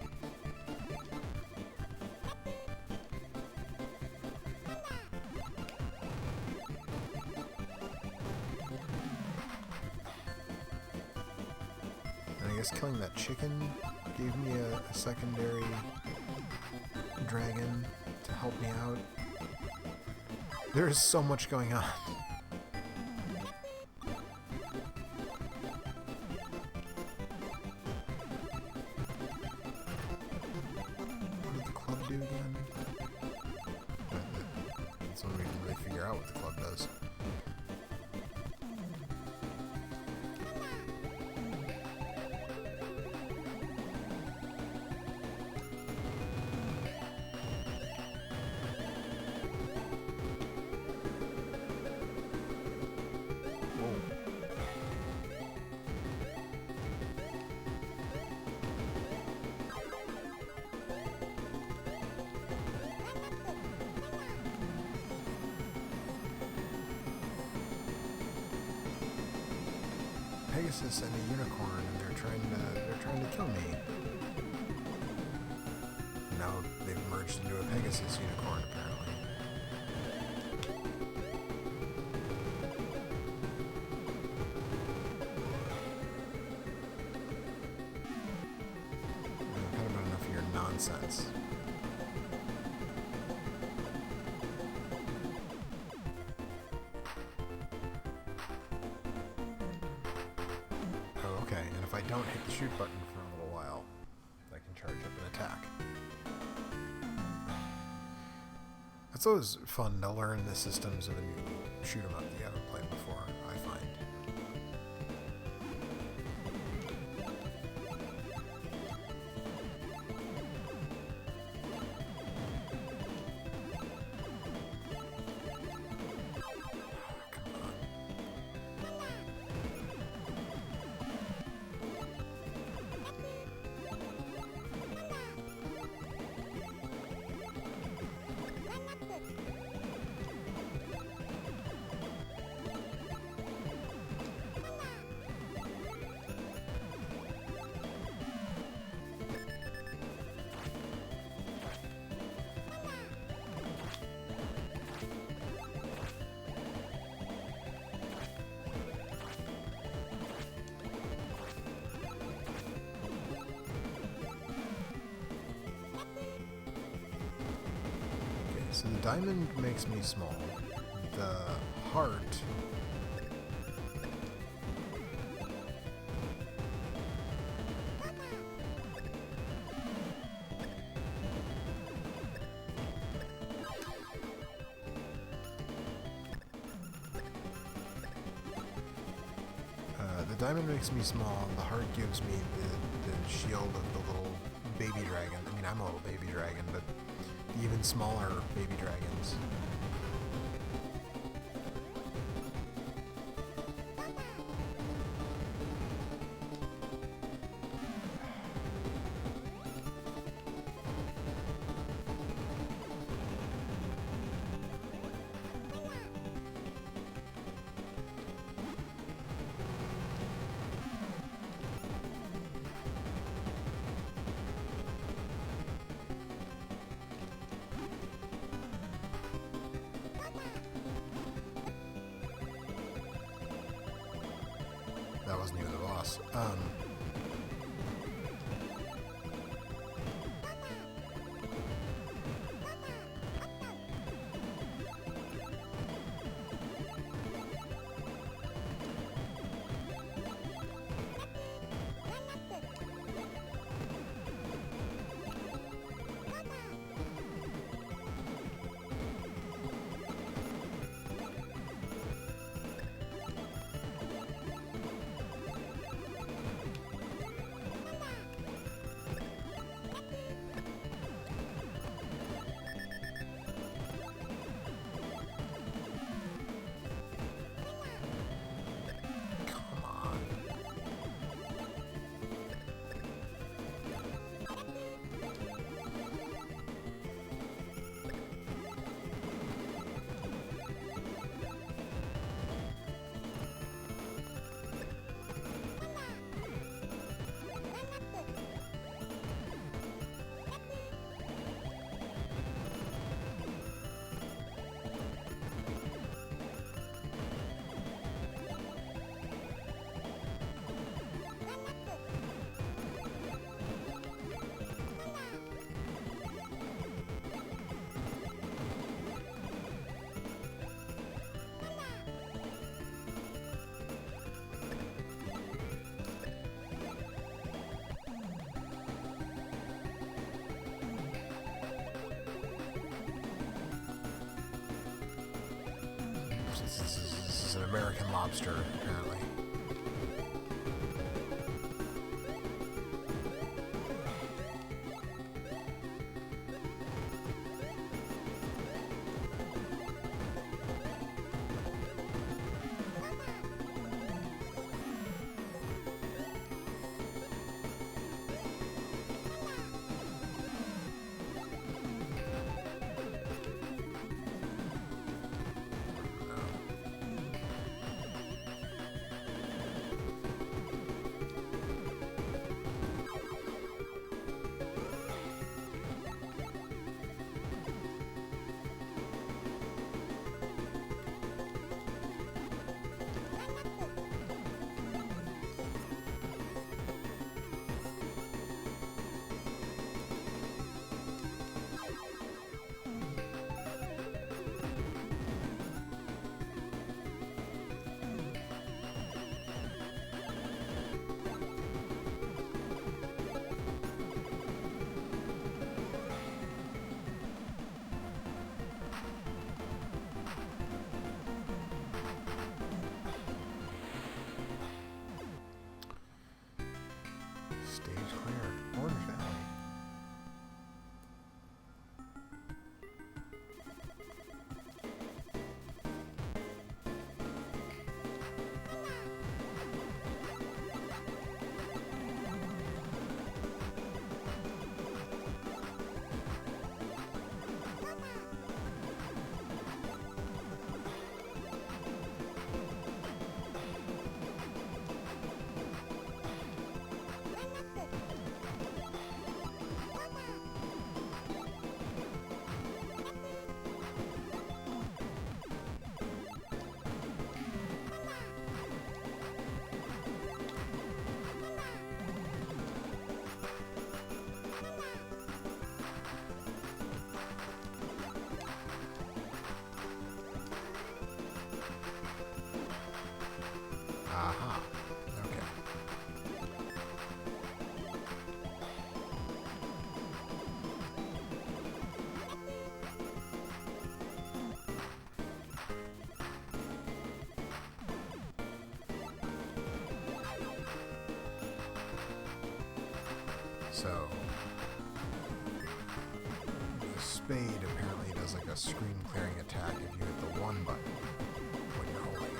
And I guess killing that chicken gave me a secondary dragon to help me out. There is so much going on. Pegasus and a unicorn, and they're trying to kill me. Now they've merged into a Pegasus unicorn, apparently. I've had about enough of your nonsense. Oh, okay, and if I don't hit the shoot button for a little while, I can charge up an attack. It's always fun to learn the systems of a new shoot 'em up you haven't played before, I find. So the diamond makes me small. The heart makes me small. The heart gives me the shield of the little baby dragon. I mean, I'm a little baby dragon, but even smaller baby dragons. That wasn't even the boss. This is an American lobster, apparently. Aha. Okay. So, the spade apparently does like a screen clearing attack if you hit the 1 button when you're holding it.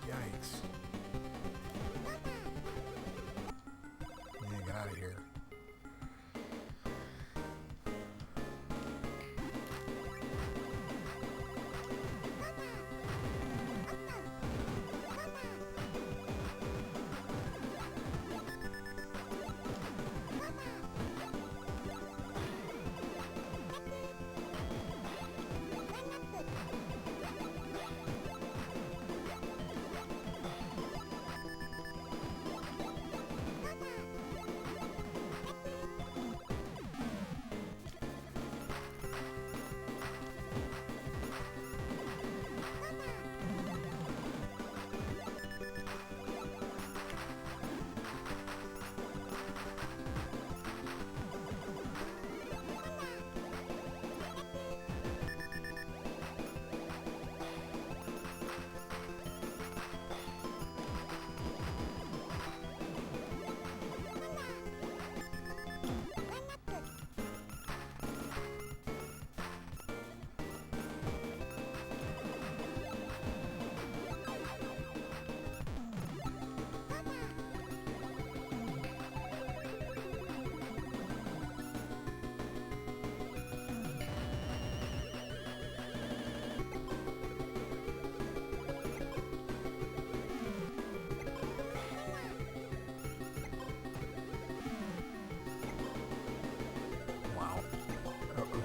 Yikes. Yeah, get out of here.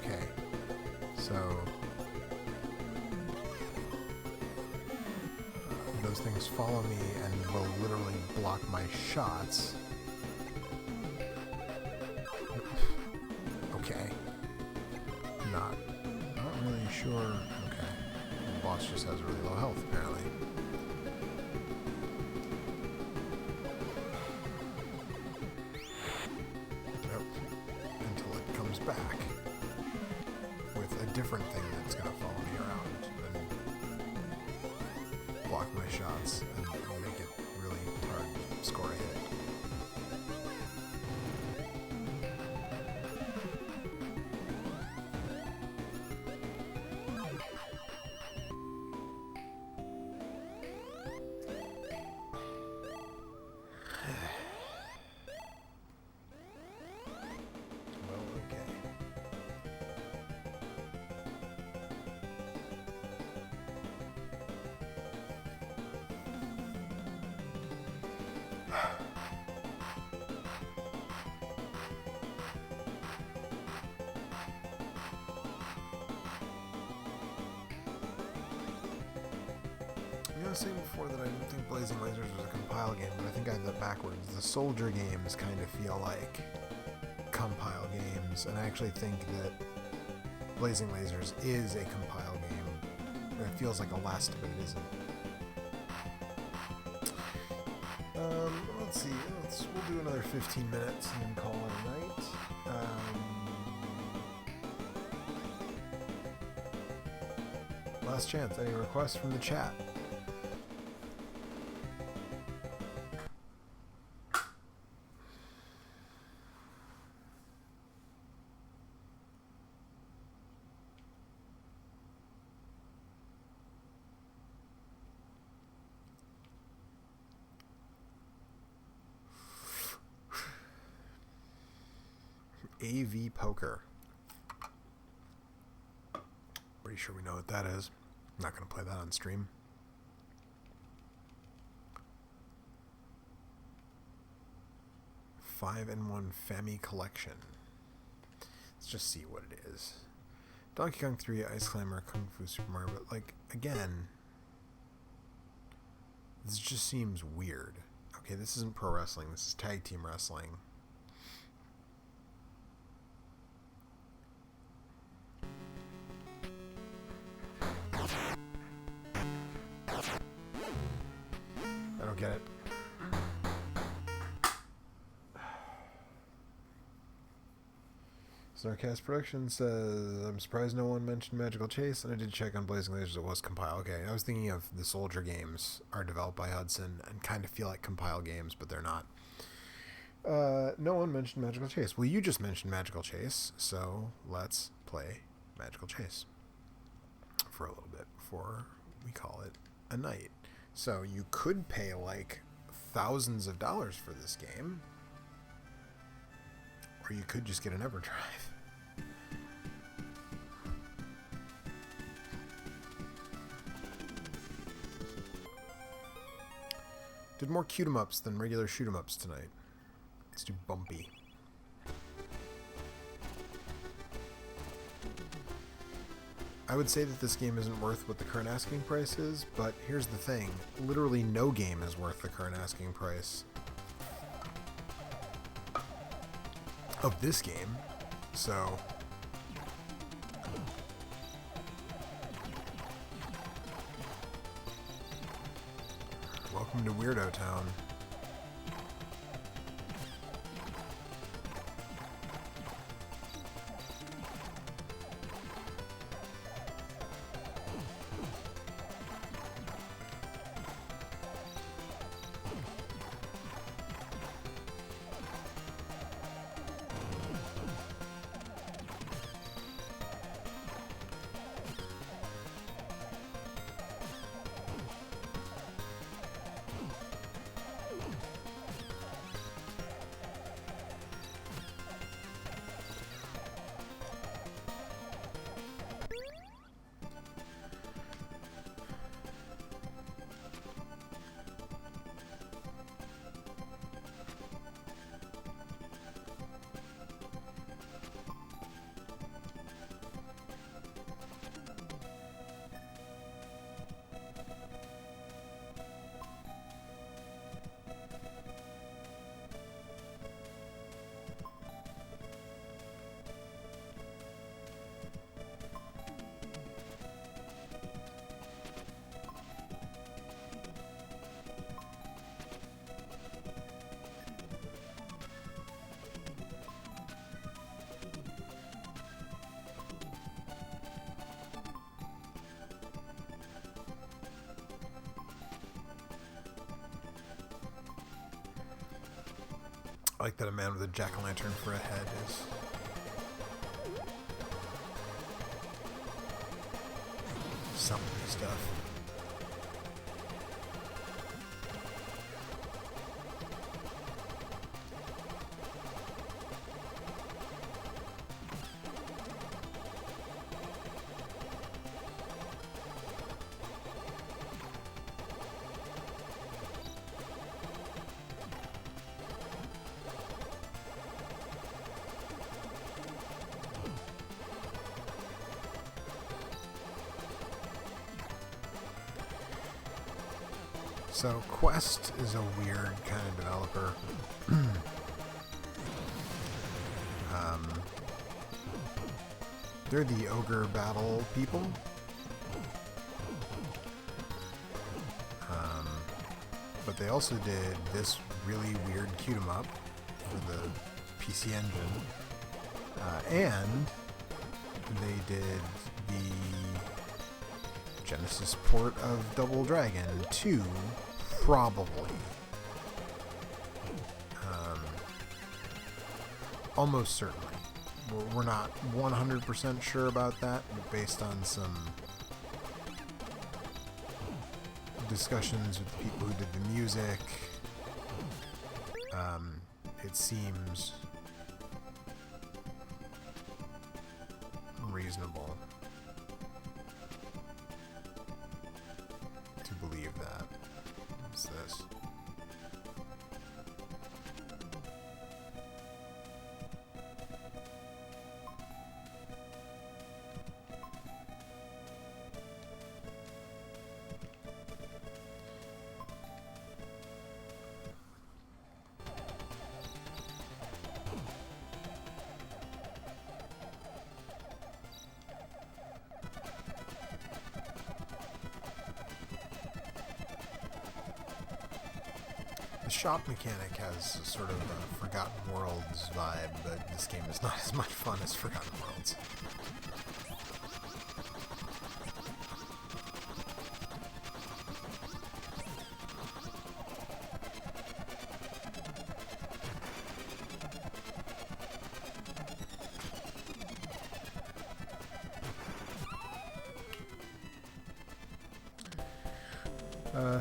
Okay, so those things follow me and will literally block my shots. Okay, not really sure. Okay, the boss just has really low health apparently. Nope. Until it comes back with a different thing that's going to follow me around and block my shots and make it really hard to score a hit. I was saying before that I didn't think Blazing Lasers was a compile game, but I think I had that backwards. The Soldier games kind of feel like compile games, and I actually think that Blazing Lasers is a compile game. It feels like a last, but it isn't. Let's see. We'll do another 15 minutes and then call it a night. Last chance. Any requests from the chat? AV Poker. pretty sure we know what that is. I'm not going to play that on stream. Five in one Family Collection. Let's just see what it is. Donkey Kong 3, Ice Climber, Kung Fu Super Mario, but like, again, this just seems weird. Okay, this isn't pro wrestling, this is tag team wrestling. I don't get it. Snarkast Productions says, I'm surprised no one mentioned Magical Chase, and I did check on Blazing Lasers, it was Compile. Okay, I was thinking of the Soldier games are developed by Hudson and kind of feel like Compile games, but they're not. No one mentioned Magical Chase. Well, you just mentioned Magical Chase, so let's play Magical Chase for a little bit before we call it a night. So you could pay like thousands of dollars for this game, or you could just get an EverDrive. Did more cute-em-ups than regular shoot-em-ups tonight. Let's do Bumpy. I would say that this game isn't worth what the current asking price is, but here's the thing. Literally no game is worth the current asking price of this game. So welcome to Weirdo Town. I like that a man with a jack-o'-lantern for a head is some stuff. So Quest is a weird kind of developer. They're the Ogre Battle people. But they also did this really weird cute-em-up for the PC Engine. And they did the Genesis port of Double Dragon 2, probably. Almost certainly. We're not 100% sure about that, but based on some discussions with the people who did the music, it seems reasonable. that. What's this? The shop mechanic has a sort of a Forgotten Worlds vibe, but this game is not as much fun as Forgotten Worlds.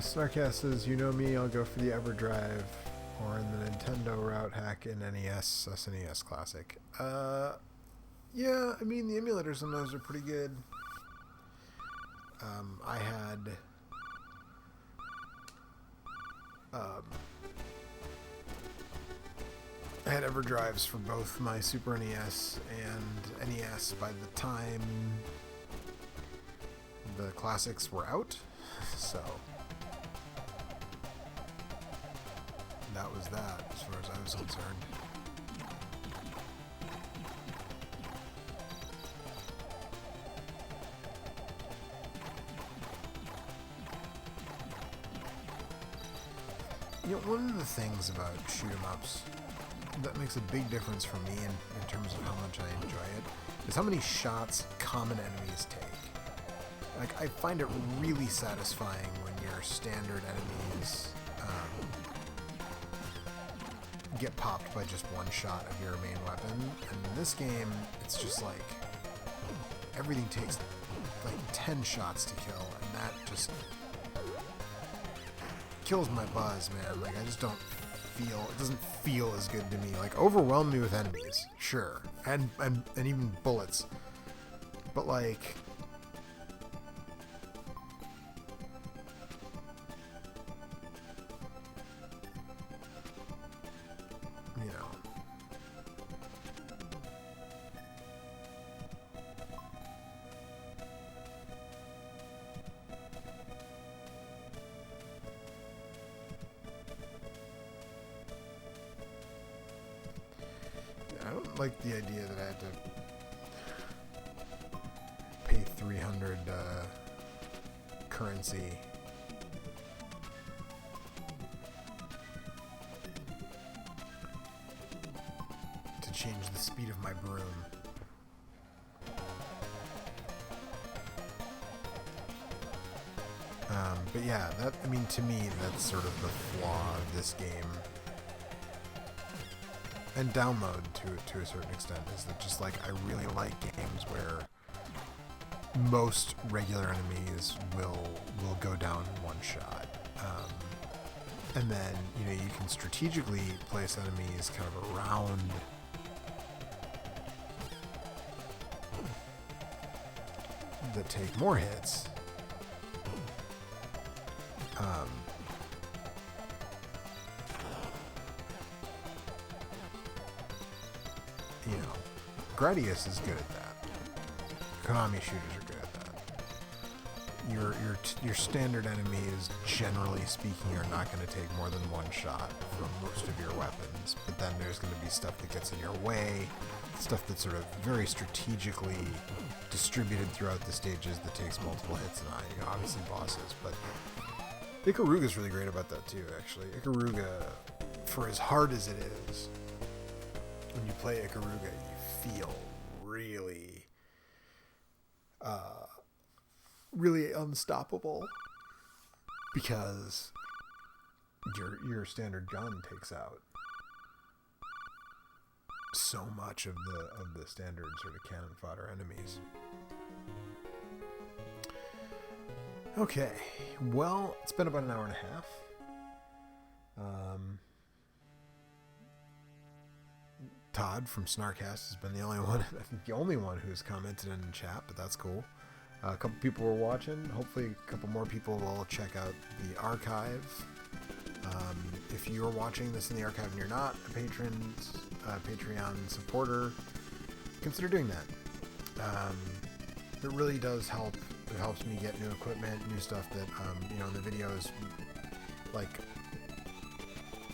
Snarkast says, you know me, I'll go for the EverDrive, or in the Nintendo route hack in NES, SNES Classic. Yeah, I mean, the emulators on those are pretty good. I had EverDrives for both my Super NES and NES by the time the classics were out, so that was that as far as I was concerned. You know, one of the things about shoot-em-ups that makes a big difference for me in terms of how much I enjoy it is how many shots common enemies take. Like, I find it really satisfying when your standard enemies get popped by just one shot of your main weapon. And in this game, it's just like everything takes like 10 shots to kill, and that just kills my buzz, man. Like, I just don't feel, it doesn't feel as good to me. Like, overwhelm me with enemies, sure, and even bullets, but like, you know, I don't like the idea that I had to pay 300 currency to change the speed of my broom. But yeah, that, I mean, to me, that's sort of the flaw of this game. And download to a certain extent, is that just like, I really like games where most regular enemies will go down in one shot. And then, you know, you can strategically place enemies kind of around that take more hits. You know, Gradius is good at that. Konami shooters are good at that. Your standard enemies, generally speaking, are not going to take more than one shot from most of your weapons. But then there's going to be stuff that gets in your way, stuff that's sort of very strategically distributed throughout the stages that takes multiple hits, and you know, obviously bosses. But Ikaruga's really great about that too, actually. Ikaruga, for as hard as it is, when you play Ikaruga, you feel really, really unstoppable, because your standard gun takes out so much of the standard sort of cannon fodder enemies. Okay, well, it's been about an hour and a half. Todd from Snarkast has been the only one, I think the only one who's commented in the chat, but that's cool. A couple people were watching. Hopefully a couple more people will check out the archive. If you're watching this in the archive and you're not a Patreon supporter, consider doing that. It really does help. It helps me get new equipment, new stuff that, in the videos, like,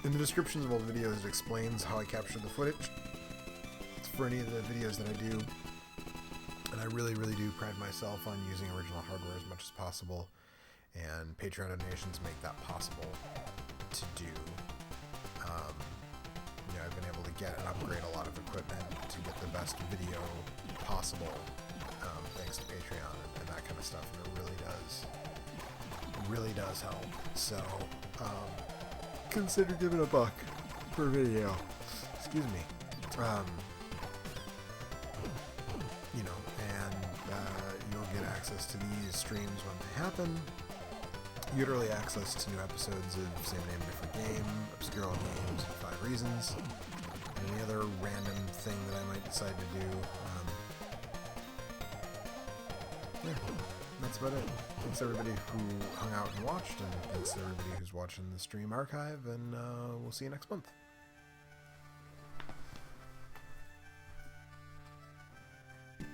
in the descriptions of all the videos, it explains how I capture the footage for any of the videos that I do. And I really, really do pride myself on using original hardware as much as possible, and Patreon donations make that possible to do. I've been able to get and upgrade a lot of equipment to get the best video possible, thanks to Patreon and that kind of stuff, and it really does help. So, consider giving $1 per video. Excuse me. You'll get access to these streams when they happen. You get early access to new episodes of Same Name Different Game, Obscure Old Games, and 5 Reasons, and any other random thing that I might decide to do. Yeah, that's about it. Thanks everybody who hung out and watched, and thanks to everybody who's watching the stream archive, and we'll see you next month.